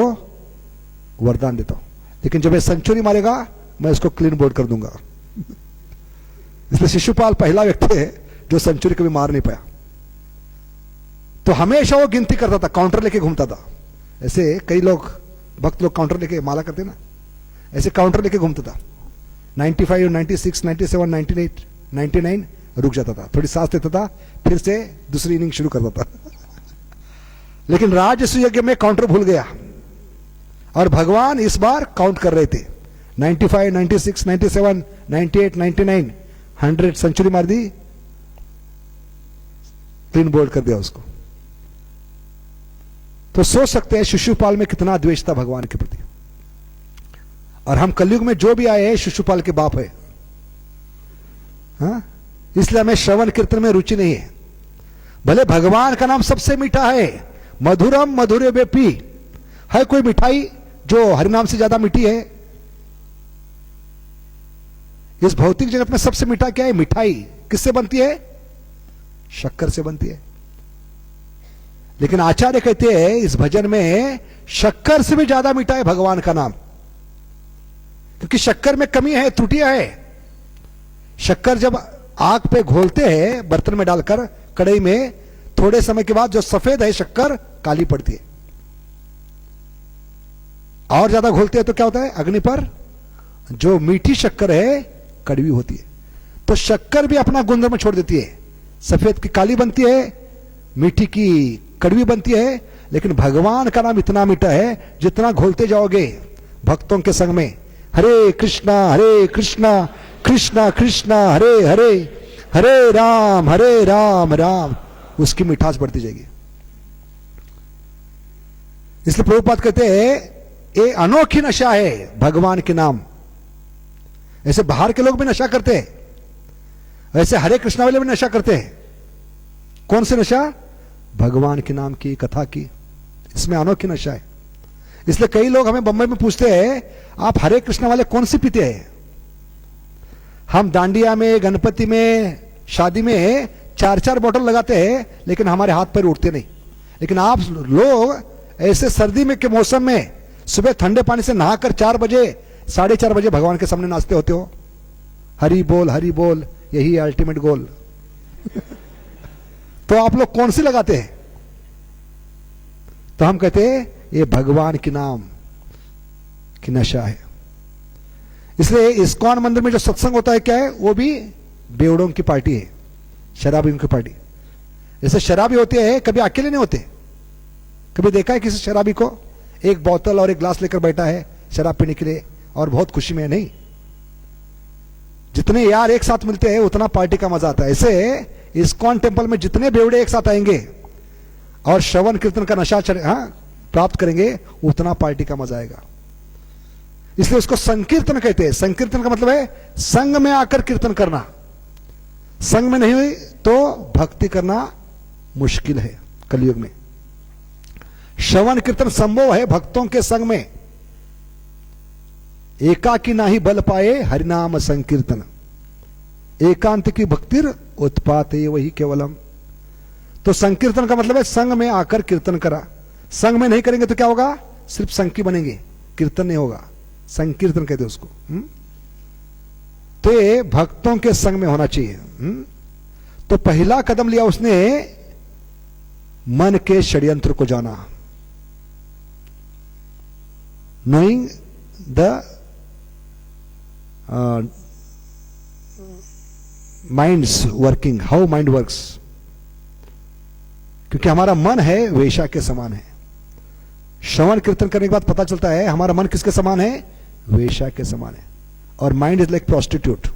S1: वरदान देता हूं। लेकिन जब ये सेंचुरी मारेगा मैं इसको क्लीन बोर्ड कर दूंगा। इसलिए शिशुपाल पहला व्यक्ति है जो सेंचुरी कभी मार नहीं पाया। तो हमेशा वो गिनती करता था, काउंटर लेके घूमता था। ऐसे कई लोग, भक्त लोग काउंटर लेके माला करते ना, ऐसे काउंटर लेके घूमता था। 95, 96, 97, 98, 99 रुक जाता था, थोड़ी सांस लेता था, फिर से दूसरी इनिंग शुरू करता था। लेकिन राजस्व यज्ञ में काउंटर भूल गया और भगवान इस बार काउंट कर रहे थे। 95, 96, 97, 98, 99, 100 सेंचुरी मार दी, क्लीन बोल्ड कर दिया उसको। तो सोच सकते हैं शिशुपाल में कितना द्वेष था भगवान के प्रति। और हम कलयुग में जो भी आए हैं शिशुपाल के बाप है। हाँ? इसलिए हमें श्रवण कीर्तन में रुचि नहीं है। भले भगवान का नाम सबसे मीठा है, मधुरम मधुर वेपी, है कोई मिठाई जो हरिनाम से ज्यादा मीठी है? इस भौतिक जगत में सबसे मीठा क्या है? मिठाई। किससे बनती है? शक्कर से बनती है। लेकिन आचार्य कहते हैं इस भजन में शक्कर से भी ज्यादा मीठा है भगवान का नाम, क्योंकि शक्कर में कमी है, त्रुटियां है। शक्कर जब आग पे घोलते हैं बर्तन में डालकर कढ़ाई में, थोड़े समय के बाद जो सफेद है शक्कर काली पड़ती है। और ज्यादा घोलते हैं तो क्या होता है? अग्नि पर जो मीठी शक्कर है कड़वी होती है। तो शक्कर भी अपना गुणधर्म छोड़ देती है, सफेद की काली बनती है, मीठी की कड़वी बनती है। लेकिन भगवान का नाम इतना मीठा है, जितना घोलते जाओगे भक्तों के संग में, हरे कृष्णा कृष्णा कृष्णा हरे हरे, हरे राम राम, उसकी मिठास बढ़ती जाएगी। इसलिए प्रभुपाद कहते हैं ये अनोखी नशा है भगवान के नाम। ऐसे बाहर के लोग भी नशा करते हैं, वैसे हरे कृष्णा वाले भी नशा करते हैं। कौन से नशा? भगवान के नाम की, कथा की। इसमें अनोखी नशा है। इसलिए कई लोग हमें बंबई में पूछते हैं आप हरे कृष्णा वाले कौन सी पीते हैं? हम दांडिया में, गणपति में, शादी में 4-4 बोतल लगाते हैं, लेकिन हमारे हाथ पैर उठते नहीं। लेकिन आप लोग ऐसे सर्दी में के मौसम में सुबह ठंडे पानी से नहाकर 4 बजे 4:30 बजे भगवान के सामने नाचते होते हो। हरि बोल यही अल्टीमेट गोल। तो आप लोग कौन सी लगाते हैं? तो हम कहते हैं ये भगवान के नाम की नशा है। इसलिए इस्कॉन मंदिर में जो सत्संग होता है क्या है? वो भी बेवड़ों की पार्टी है, शराबियों की पार्टी। जैसे शराबी होते हैं कभी अकेले नहीं होते। कभी देखा है किसी शराबी को एक बोतल और एक ग्लास लेकर बैठा है शराब पीने के लिए और बहुत खुशी में? नहीं। जितने यार एक साथ मिलते हैं उतना पार्टी का मजा आता है। ऐसे इस्कॉन टेम्पल में जितने बेवड़े एक साथ आएंगे और श्रवण कीर्तन का नशा प्राप्त करेंगे, उतना पार्टी का मजा आएगा। इसलिए उसको संकीर्तन कहते हैं। संकीर्तन का मतलब है संग में आकर कीर्तन करना। संग में नहीं हुई तो भक्ति करना मुश्किल है कलयुग में। श्रवण कीर्तन संभव है भक्तों के संग में। एकाकी नाही बल पाए हरिनाम संकीर्तन, एकांत की भक्तिर उत्पाते वही केवलम। तो संकीर्तन का मतलब है संग में आकर कीर्तन करा। संग में नहीं करेंगे तो क्या होगा? सिर्फ संकी बनेंगे, कीर्तन नहीं होगा। संकीर्तन कहते उसको। तो ये भक्तों के संग में होना चाहिए। तो पहला कदम लिया उसने, मन के षड्यंत्र को जाना। Knowing the minds working, how mind works. क्योंकि हमारा मन है वेश्या के समान है। श्रवण कीर्तन करने के बाद पता चलता है हमारा मन किसके समान है? वेश्या के समान है। और माइंड इज लाइक प्रोस्टिट्यूट।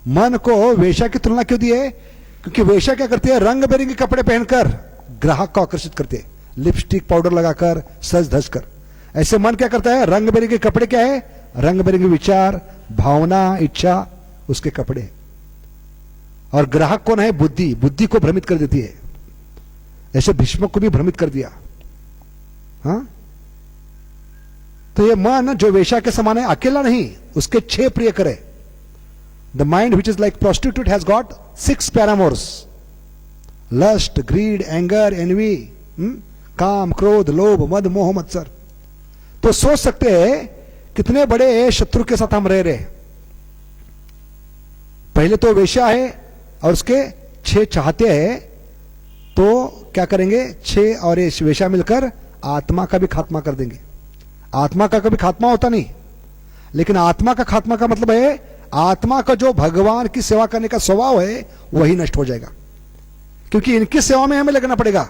S1: मन को वेश्या की तुलना क्यों दी है? क्योंकि वेश्या क्या करती है? रंग बिरंगे कपड़े पहनकर ग्राहक को आकर्षित करते हैं, लिपस्टिक पाउडर लगाकर, सज धज कर। ऐसे मन क्या करता है? रंग बिरंगे कपड़े क्या है? रंग बिरंगे विचार, भावना, इच्छा, उसके कपड़े। और ग्राहक कौन है? बुद्धि। बुद्धि को भ्रमित कर देती है। ऐसे भीष्म को भी भ्रमित कर दिया। हाँ? तो ये मन जो वेश्या के समान है, अकेला नहीं, उसके 6 प्रिय करे। The mind which is like prostitute has got 6 paramours: lust, greed, anger, envy, काम, क्रोध, लोभ, मद, मोह, मत्सर। तो सोच सकते हैं कितने बड़े शत्रु के साथ हम रह रहे। पहले तो वेश्या है और उसके 6 चाहते हैं, तो क्या करेंगे? 6 और ये वेश्या मिलकर आत्मा का भी खात्मा कर देंगे। आत्मा का कभी खात्मा होता नहीं, लेकिन आत्मा का खात्मा का मतलब है आत्मा का जो भगवान की सेवा करने का स्वभाव है वही नष्ट हो जाएगा। क्योंकि इनकी सेवा में हमें लगना पड़ेगा,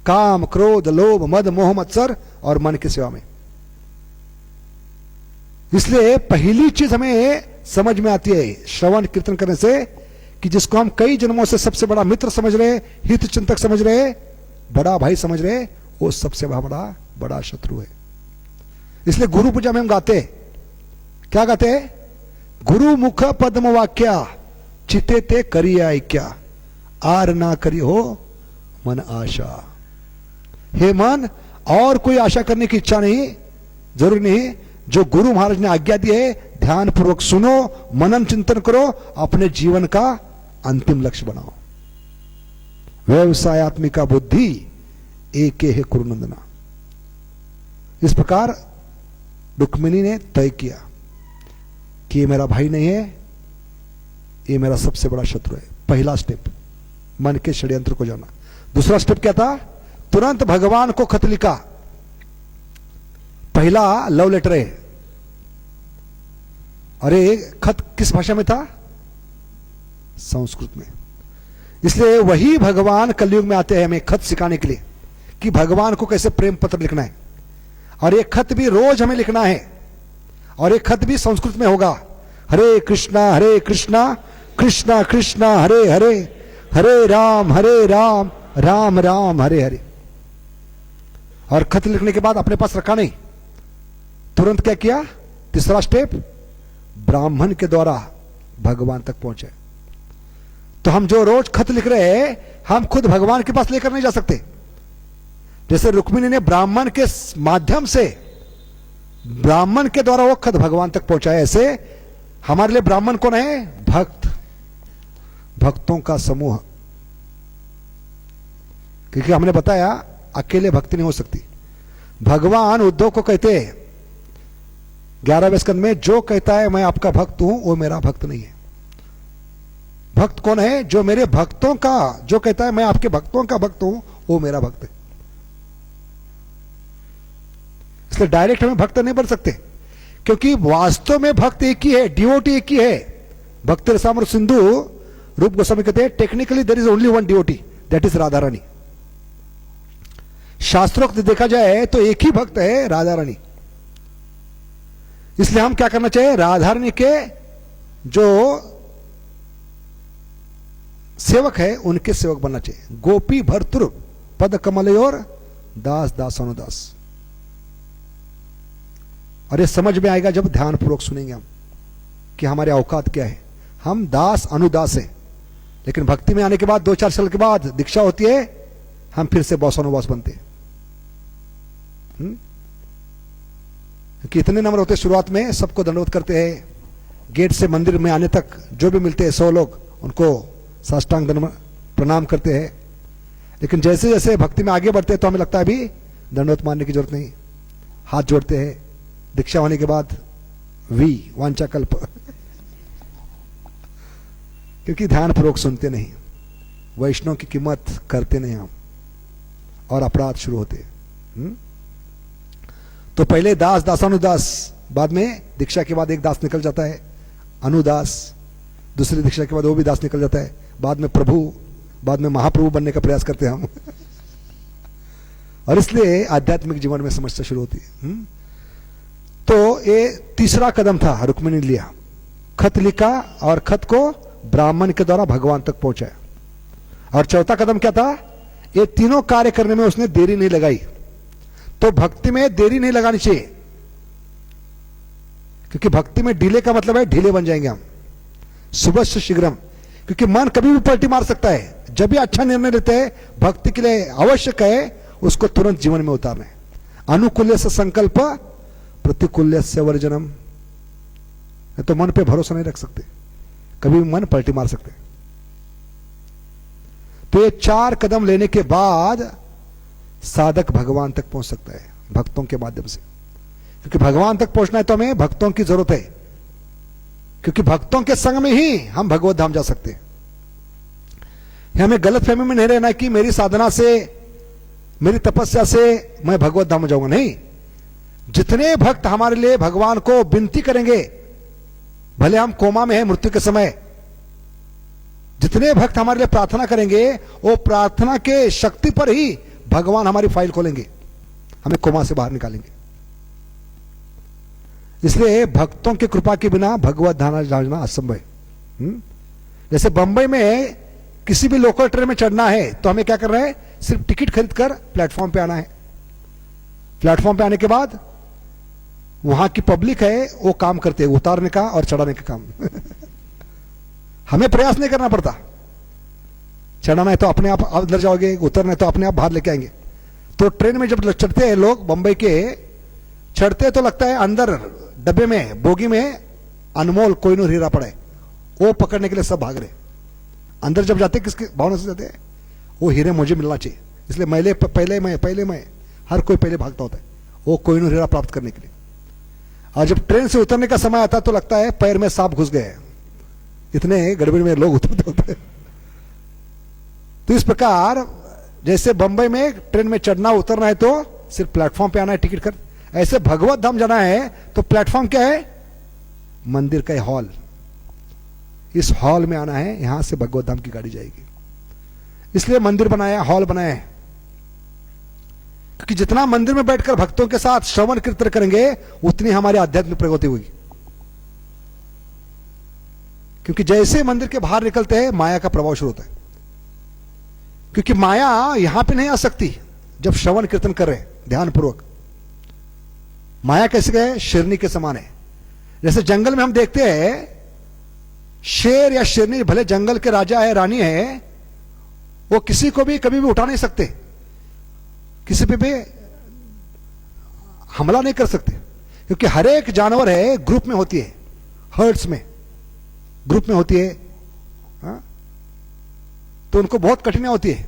S1: काम, क्रोध, लोभ, मद, मोह, मत्सर और मन की सेवा में। इसलिए पहली चीज हमें समझ में आती है श्रवण कीर्तन करने से कि जिसको हम कई जन्मों से सबसे बड़ा मित्र समझ रहे, हित चिंतक समझ रहे, बड़ा भाई समझ रहे, वो सबसे बड़ा शत्रु है। इसलिए गुरु पूजा में हम गाते, क्या गाते हैं? गुरु मुख पद्म वाक्या चिते ते करिया क्या, आर ना करी हो मन आशा। हे मन, और कोई आशा करने की इच्छा नहीं, जरूरी नहीं। जो गुरु महाराज ने आज्ञा दी है ध्यान पूर्वक सुनो, मनन चिंतन करो, अपने जीवन का अंतिम लक्ष्य बनाओ। व्यवसायत्मिका बुद्धि एक है कुरुनंदना। इस प्रकार रुक्मिणी ने तय किया कि ये मेरा भाई नहीं है, ये मेरा सबसे बड़ा शत्रु है। पहला स्टेप मन के षड्यंत्र को जाना। दूसरा स्टेप क्या था? तुरंत भगवान को खत लिखा। पहला लव लेटर है। अरे खत किस भाषा में था? संस्कृत में। इसलिए वही भगवान कलयुग में आते हैं हमें खत सिखाने के लिए कि भगवान को कैसे प्रेम पत्र लिखना है। और एक खत भी रोज हमें लिखना है, और एक खत भी संस्कृत में होगा। हरे कृष्णा कृष्णा कृष्णा हरे हरे, हरे राम राम राम हरे हरे। और खत लिखने के बाद अपने पास रखा नहीं, तुरंत क्या किया? तीसरा स्टेप, ब्राह्मण के द्वारा भगवान तक पहुंचे। तो हम जो रोज खत लिख रहे हैं, हम खुद भगवान के पास लेकर नहीं जा सकते। जैसे रुक्मिणी ने ब्राह्मण के माध्यम से, ब्राह्मण के द्वारा वो खत भगवान तक पहुंचाया, ऐसे हमारे लिए ब्राह्मण कौन है? भक्त, भक्तों का समूह। क्योंकि हमने बताया अकेले भक्ति नहीं हो सकती। भगवान उद्धव को कहते हैं 11वें स्कंद में, जो कहता है मैं आपका भक्त हूं वो मेरा भक्त नहीं है। भक्त कौन है? जो मेरे भक्तों का, जो कहता है मैं आपके भक्तों का भक्त हूं वो मेरा भक्त है। इसलिए डायरेक्ट हमें भक्त नहीं बन सकते, क्योंकि वास्तव में भक्त एक ही है, डिवोटी एक ही है। भक्त रसामृत सिंधु रूप गोस्वामी कहते हैं technically there is only one devotee, that is Radha Rani. शास्त्रोक्त देखा जाए तो एक ही भक्त है, राधा रानी। इसलिए हम क्या करना चाहिए? राधा रानी के जो सेवक है उनके सेवक बनना चाहिए। गोपी भर्तृ पद कमलयोर दास दासानुदास। और ये समझ में आएगा जब ध्यान पूर्वक सुनेंगे हम कि हमारे औकात क्या है। हम दास अनुदास है, लेकिन भक्ति में आने के बाद 2-4 साल के बाद दीक्षा होती है, हम फिर से बॉस अनुबॉस बनते हैं। क्योंकि इतने नंबर होते शुरुआत में, सबको दंडवत करते हैं, गेट से मंदिर में आने तक जो भी मिलते हैं 100 लोग उनको साष्टांग दंड प्रणाम करते हैं। लेकिन जैसे जैसे भक्ति में आगे बढ़ते हैं तो हमें लगता है अभी दंडवत मारने की जरूरत नहीं, हाथ जोड़ते हैं। दीक्षा होने के बाद वांछाकल्प क्योंकि ध्यान पूर्वक सुनते नहीं, वैष्णव की कीमत करते नहीं हम, और अपराध शुरू होते हैं। तो पहले दास दासानुदास, बाद में दीक्षा के बाद एक दास निकल जाता है अनुदास, दूसरी दीक्षा के बाद वो भी दास निकल जाता है, बाद में प्रभु, बाद में महाप्रभु बनने का प्रयास करते हैं हम। और इसलिए आध्यात्मिक जीवन में समस्या शुरू होती है। तो ये तीसरा कदम था, रुक्मिणी ने लिया, खत लिखा और खत को ब्राह्मण के द्वारा भगवान तक पहुंचाया। और चौथा कदम क्या था? ये तीनों कार्य करने में उसने देरी नहीं लगाई। तो भक्ति में देरी नहीं लगानी चाहिए, क्योंकि भक्ति में डिले का मतलब है ढीले बन जाएंगे हम, सुबह से शीघ्रम। क्योंकि मन कभी भी पलटी मार सकता है। जब भी अच्छा निर्णय लेते हैं, भक्ति के लिए आवश्यक है उसको तुरंत जीवन में उतारना है। अनुकूल्य से संकल्प, प्रतिकूल्य से वर्जनम। तो मन पे भरोसा नहीं रख सकते, कभी भी मन पलटी मार सकते। तो ये 4 कदम लेने के बाद साधक भगवान तक पहुंच सकता है, भक्तों के माध्यम से। क्योंकि भगवान तक पहुंचना है तो हमें भक्तों की जरूरत है, क्योंकि भक्तों के संग में ही हम भगवत धाम जा सकते हैं। हमें गलत फहमी में नहीं रहना कि मेरी साधना से, मेरी तपस्या से मैं भगवत धाम में जाऊंगा। नहीं, जितने भक्त हमारे लिए भगवान को विनती करेंगे, भले हम कोमा में हैं मृत्यु के समय, जितने भक्त हमारे लिए प्रार्थना करेंगे, वो प्रार्थना के शक्ति पर ही भगवान हमारी फाइल खोलेंगे, हमें कोमा से बाहर निकालेंगे। इसलिए भक्तों की कृपा के बिना भगवत धाम जाना असंभव है। जैसे बंबई में किसी भी लोकल ट्रेन में चढ़ना है तो हमें क्या करना है? सिर्फ टिकट खरीद कर प्लेटफॉर्म पे आना है। प्लेटफॉर्म पे आने के बाद वहां की पब्लिक है वो काम करते हैं, उतारने का और चढ़ाने का काम। हमें प्रयास नहीं करना पड़ता। चढ़ाना है तो अपने आप अंदर जाओगे, उतरना है तो अपने आप बाहर लेके आएंगे। तो ट्रेन में जब चढ़ते हैं लोग बंबई के, चढ़ते तो लगता है अंदर डब्बे में, बोगी में अनमोल कोहिनूर हीरा पड़ा है, वो पकड़ने के लिए सब भाग रहे। अंदर जब जाते किसके भावना से जाते हैं, वो हीरे मुझे मिलना चाहिए, इसलिए पहले मैं हर कोई पहले भागता होता है वो कोहिनूर हीरा प्राप्त करने के लिए। और जब ट्रेन से उतरने का समय आता तो लगता है पैर में सांप घुस गए, इतने गड़बड़ी में लोग उतरते होते हैं। तो इस प्रकार जैसे बंबई में ट्रेन में चढ़ना उतरना है तो सिर्फ प्लेटफॉर्म पे आना है टिकट कर, ऐसे भगवत धाम जाना है तो प्लेटफॉर्म क्या है, मंदिर का हॉल, इस हॉल में आना है, यहां से भगवत धाम की गाड़ी जाएगी। इसलिए मंदिर बनाया, हॉल बनाया है, क्योंकि जितना मंदिर में बैठकर भक्तों के साथ श्रवण कीर्तन करेंगे उतनी हमारी आध्यात्मिक प्रगति होगी। क्योंकि जैसे मंदिर के बाहर निकलते हैं माया का प्रभाव शुरू होता है, क्योंकि माया यहां पे नहीं आ सकती जब श्रवण कीर्तन कर रहे हैं ध्यान पूर्वक। माया कैसे गए, शेरनी के समान है। जैसे जंगल में हम देखते हैं शेर या शेरनी, भले जंगल के राजा है रानी है, वो किसी को भी कभी भी उठा नहीं सकते, किसी पे भी हमला नहीं कर सकते, क्योंकि हर एक जानवर है ग्रुप में होती है, हर्ड्स में ग्रुप में होती है। हा? तो उनको बहुत कठिनाई होती है।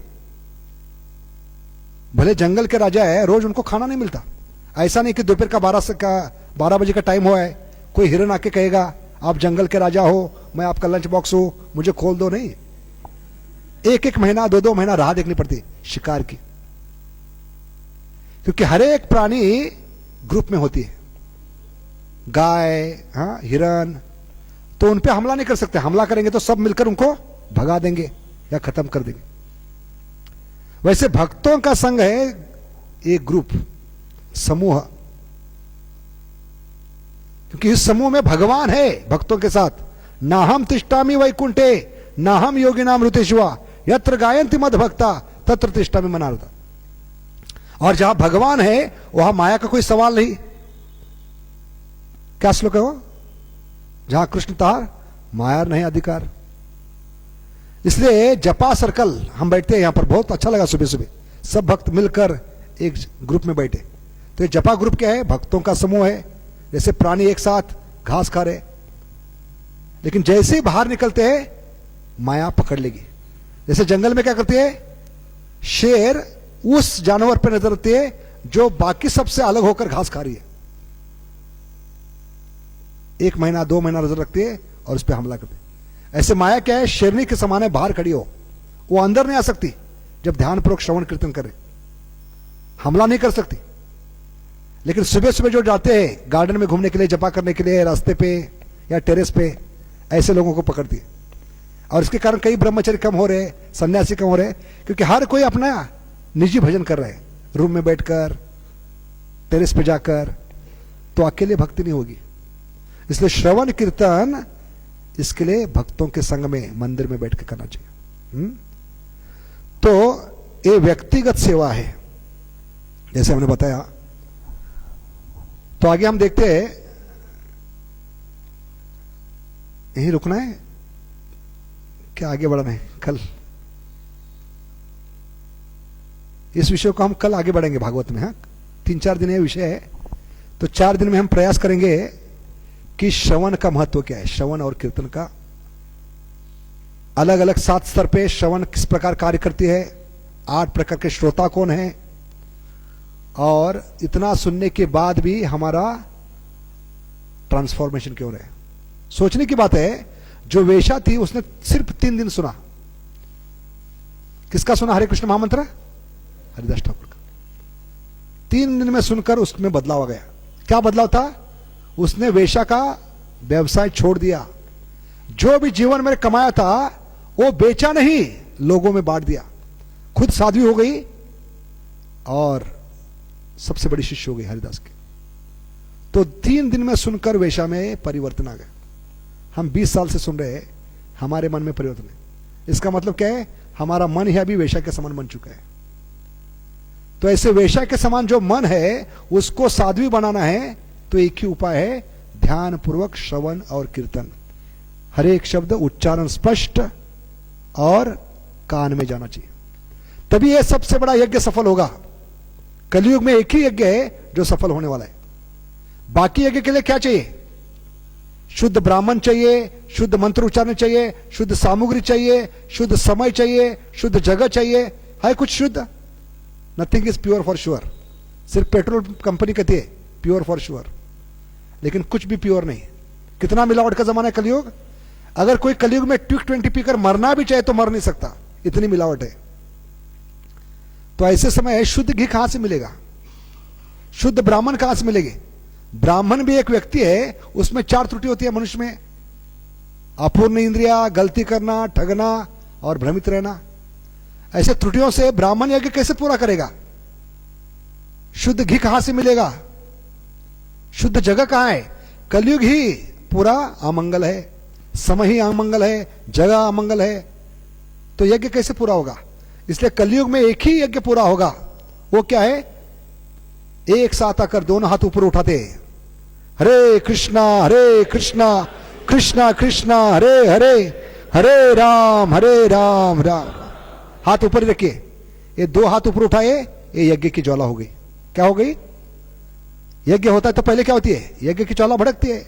S1: भले जंगल के राजा है, रोज उनको खाना नहीं मिलता। ऐसा नहीं कि दोपहर का 12 बजे का टाइम हुआ है, कोई हिरन आके कहेगा आप जंगल के राजा हो, मैं आपका लंच बॉक्स हूं, मुझे खोल दो। नहीं, एक महीना 2 महीना राह देखनी पड़ती शिकार की, क्योंकि हर एक प्राणी ग्रुप में होती है। गाय, हाँ, हिरन, तो उन पे हमला नहीं कर सकते, हमला करेंगे तो सब मिलकर उनको भगा देंगे या खत्म कर देंगे। वैसे भक्तों का संघ है एक ग्रुप, समूह, क्योंकि इस समूह में भगवान है भक्तों के साथ। ना हम तिष्ठामि वैकुंठे ना हम योगी नाम ऋतेश्वा यत्र गायन्ति मद भक्ता तत्र तिष्ठामि मनारता। और जहां भगवान है वहां माया का कोई सवाल नहीं। क्या श्लोक है वो, जहां कृष्ण तार माया नहीं अधिकार। इसलिए जपा सर्कल हम बैठते हैं यहां पर, बहुत अच्छा लगा सुबह सुबह सब भक्त मिलकर एक ग्रुप में बैठे। तो ये जपा ग्रुप क्या है, भक्तों का समूह है। जैसे प्राणी एक साथ घास खा रहे, लेकिन जैसे ही बाहर निकलते हैं माया पकड़ लेगी। जैसे जंगल में क्या करती है, शेर उस जानवर पर नजर रखती है जो बाकी सबसे अलग होकर घास खा रही है। 1 महीना 2 महीना नजर रखती है और उस पर हमला करती है। ऐसे माया क्या है, शेरनी के समान है, बाहर खड़ी हो, वो अंदर नहीं आ सकती। जब ध्यानपूर्वक श्रवण कीर्तन करे हमला नहीं कर सकती। लेकिन सुबह सुबह जो जाते हैं गार्डन में घूमने के लिए, जपा करने के लिए, रास्ते पे या टेरेस पे, ऐसे लोगों को पकड़ती है। और इसके कारण कई ब्रह्मचर्य कम हो रहे, सन्यासी कम हो रहे, क्योंकि हर कोई अपना निजी भजन कर रहे हैं, रूम में बैठकर, टेरेस पे जाकर, तो अकेले भक्ति नहीं होगी। इसलिए श्रवण कीर्तन इसके लिए भक्तों के संग में मंदिर में बैठ के करना चाहिए। तो ये व्यक्तिगत सेवा है जैसे हमने बताया। तो आगे हम देखते हैं, यहीं रुकना है क्या आगे बढ़ना है? कल इस विषय को हम कल आगे बढ़ेंगे भागवत में। हाँ, 3-4 दिन ये विषय है, तो 4 दिन में हम प्रयास करेंगे कि श्रवण का महत्व क्या है, श्रवण और कीर्तन का अलग अलग 7 स्तर पे श्रवण किस प्रकार कार्य करती है, 8 प्रकार के श्रोता कौन है, और इतना सुनने के बाद भी हमारा ट्रांसफॉर्मेशन क्यों रहे। सोचने की बात है, जो वेश्या थी उसने सिर्फ 3 दिन सुना। किसका सुना? हरे कृष्ण महामंत्र हरिदास ठाकुर का। 3 दिन में सुनकर उसमें बदलाव आ गया। क्या बदलाव था? उसने वेश्या का व्यवसाय छोड़ दिया। जो भी जीवन में कमाया था वो बेचा नहीं, लोगों में बांट दिया। खुद साध्वी हो गई और सबसे बड़ी शिष्य हो गई हरिदास की। तो 3 दिन में सुनकर वेश्या में परिवर्तन आ गया। हम 20 साल से सुन रहे हैं, हमारे मन में परिवर्तन है। इसका मतलब क्या है? हमारा मन ही अभी वेश्या के समान बन चुका है। तो ऐसे वेश्या के समान जो मन है उसको साध्वी बनाना है, तो एक ही उपाय है, ध्यान पूर्वक श्रवण और कीर्तन। हर एक शब्द उच्चारण स्पष्ट और कान में जाना चाहिए, तभी यह सबसे बड़ा यज्ञ सफल होगा। कलयुग में एक ही यज्ञ है जो सफल होने वाला है। बाकी यज्ञ के लिए क्या चाहिए? शुद्ध ब्राह्मण चाहिए, शुद्ध मंत्र उच्चारण चाहिए, शुद्ध सामग्री चाहिए, शुद्ध समय चाहिए, शुद्ध जगह चाहिए। है कुछ शुद्ध? Nothing is pure for sure. सिर्फ पेट्रोल कंपनी कहती है प्योर फॉर श्योर, लेकिन कुछ भी प्योर नहीं। कितना मिलावट का जमाना है कलयुग। अगर कोई कलयुग में ट्विक 20 पीकर मरना भी चाहे तो मर नहीं सकता, इतनी मिलावट है। तो ऐसे समय है, शुद्ध घी कहां से मिलेगा? शुद्ध ब्राह्मण कहां से मिलेगी? ब्राह्मण भी एक व्यक्ति है, उसमें 4 त्रुटि होती है मनुष्य में। अपूर्ण इंद्रिया, गलती करना, ठगना और भ्रमित रहना। ऐसे त्रुटियों से ब्राह्मण यज्ञ कैसे पूरा करेगा? शुद्ध घी कहां से मिलेगा? शुद्ध जगह कहां है? कलयुग ही पूरा अमंगल है, समय ही अमंगल है, जगह अमंगल है, तो यज्ञ कैसे पूरा होगा? इसलिए कलयुग में एक ही यज्ञ पूरा होगा। वो क्या है? एक साथ आकर दोनों हाथ ऊपर उठाते, हरे कृष्णा कृष्णा कृष्णा हरे हरे, हरे राम राम। हाथ ऊपर रखिए। ये 2 हाथ ऊपर उठाए, ये यज्ञ की ज्वाला हो गई। क्या हो गई? यज्ञ होता है तो पहले क्या होती है? यज्ञ की ज्वाला भड़कती है।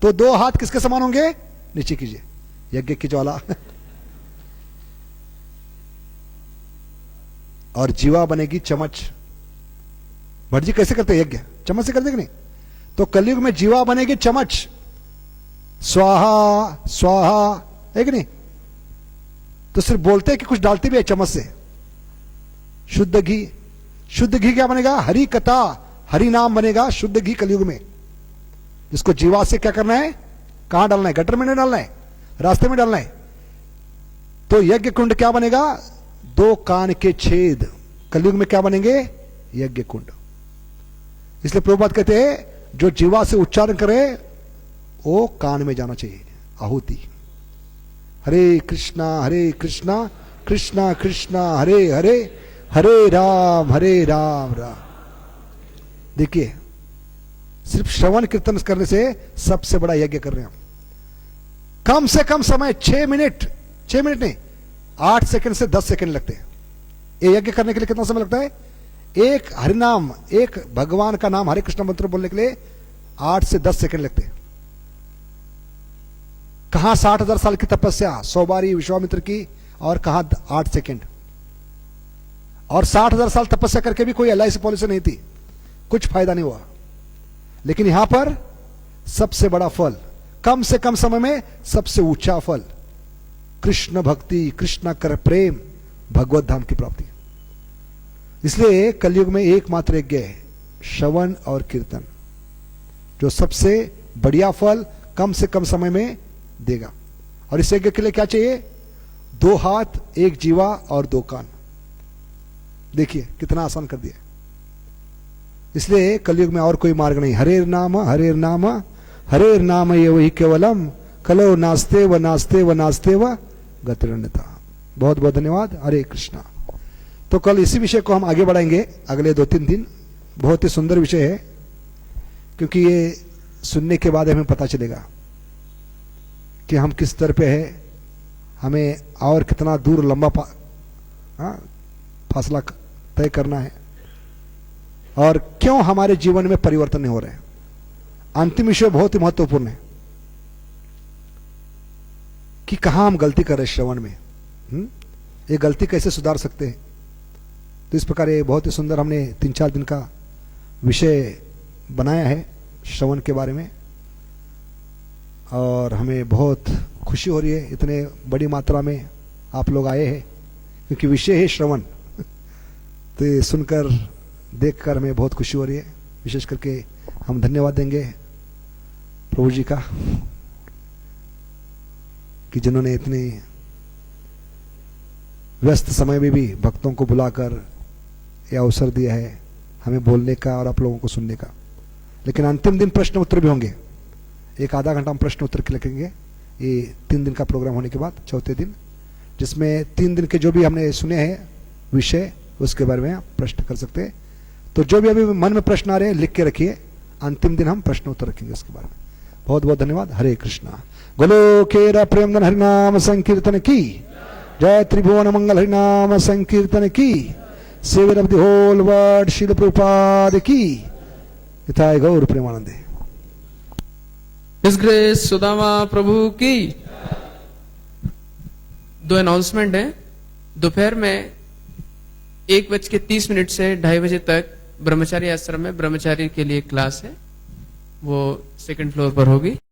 S1: तो 2 हाथ किसके समान होंगे? नीचे कीजिए, यज्ञ की ज्वाला। और जीवा बनेगी चमच। भट्ट जी कैसे करते यज्ञ? चम्मच से करते कि नहीं? तो कलयुग में जीवा बनेगी चमच। स्वाहा स्वाहा, है कि नहीं? तो सिर्फ बोलते कि कुछ डालते भी है चम्मच से। शुद्ध घी, शुद्ध घी क्या बनेगा? हरि कथा, हरि नाम बनेगा शुद्ध घी कलयुग में। जिसको जीवा से क्या करना है? कहां डालना है? गटर में नहीं डालना है, रास्ते में डालना है। तो यज्ञ कुंड क्या बनेगा? 2 कान के छेद। कलयुग में क्या बनेंगे? यज्ञ कुंड। इसलिए प्रभुपाद कहते हैं जो जीवा से उच्चारण करे वो कान में जाना चाहिए, आहुति। हरे कृष्णा कृष्णा कृष्णा हरे हरे, हरे राम राम। देखिए, सिर्फ श्रवण कीर्तन करने से सबसे बड़ा यज्ञ कर रहे हैं हम। कम से कम समय 6 मिनट नहीं, 8 सेकंड से 10 सेकंड लगते हैं। ये यज्ञ करने के लिए कितना समय लगता है? एक हरिनाम, एक भगवान का नाम हरे कृष्ण मंत्र बोलने के लिए 8 से 10 सेकंड लगते हैं। कहां 60,000 साल की तपस्या, 100 बारी विश्वामित्र की, और कहां 8 सेकंड। और 60,000 साल तपस्या करके भी कोई LIC पॉलिसी नहीं थी, कुछ फायदा नहीं हुआ। लेकिन यहां पर सबसे बड़ा फल, कम से कम समय में सबसे ऊंचा फल, कृष्ण भक्ति, कृष्ण कर प्रेम, भगवत धाम की प्राप्ति। इसलिए कलयुग में एकमात्र यज्ञ है श्रवण और कीर्तन, जो सबसे बढ़िया फल कम से कम समय में देगा। और इस यज्ञ के लिए क्या चाहिए? 2 हाथ, 1 जीवा और 2 कान। देखिए कितना आसान कर दिया। इसलिए कलयुग में और कोई मार्ग नहीं। हरेर नाम ये वही केवलम, कलो नास्ते व गतिरन्यता। बहुत बहुत धन्यवाद। हरे कृष्णा। तो कल इसी विषय को हम आगे बढ़ाएंगे अगले 2-3 दिन। बहुत ही सुंदर विषय है, क्योंकि ये सुनने के बाद हमें पता चलेगा कि हम किस स्तर पे है, हमें और कितना दूर लंबा फासला तय करना है, और क्यों हमारे जीवन में परिवर्तन नहीं हो रहे हैं। अंतिम विषय बहुत ही महत्वपूर्ण है कि कहां हम गलती कर रहे हैं श्रवण में, ये गलती कैसे सुधार सकते हैं। तो इस प्रकार ये बहुत ही सुंदर हमने 3-4 दिन का विषय बनाया है श्रवण के बारे में, और हमें बहुत खुशी हो रही है इतने बड़ी मात्रा में आप लोग आए हैं, क्योंकि विषय है श्रवण। तो ये सुनकर देखकर हमें बहुत खुशी हो रही है। विशेष करके हम धन्यवाद देंगे प्रभु जी का कि जिन्होंने इतने व्यस्त समय में भी भक्तों को बुलाकर यह अवसर दिया है हमें बोलने का और आप लोगों को सुनने का। लेकिन अंतिम दिन प्रश्न उत्तर भी होंगे, 1 आधा घंटा हम प्रश्न उत्तर के रखेंगे ये 3 दिन का प्रोग्राम होने के बाद, चौथे दिन, जिसमें 3 दिन के जो भी हमने सुने हैं विषय उसके बारे में आप प्रश्न कर सकते हैं। तो जो भी अभी मन में प्रश्न आ रहे हैं लिख के रखिए, अंतिम दिन हम प्रश्नोत्तर रखेंगे उसके बारे में। बहुत बहुत धन्यवाद। हरे कृष्णा। गोलोकेरा प्रेमधन हरिनाम संकीर्तन की जय। त्रिभुवन मंगल हरिनाम संकीर्तन की। Saviour of the whole world Srila Prabhupada की। यथाय गौर प्रेमानंदे।
S2: हिज ग्रेस सुदामा प्रभु की। 2 अनाउंसमेंट है। दोपहर में 1:30 से 2:30 बजे तक ब्रह्मचारी आश्रम में ब्रह्मचारी के लिए क्लास है, वो 2nd फ्लोर पर होगी।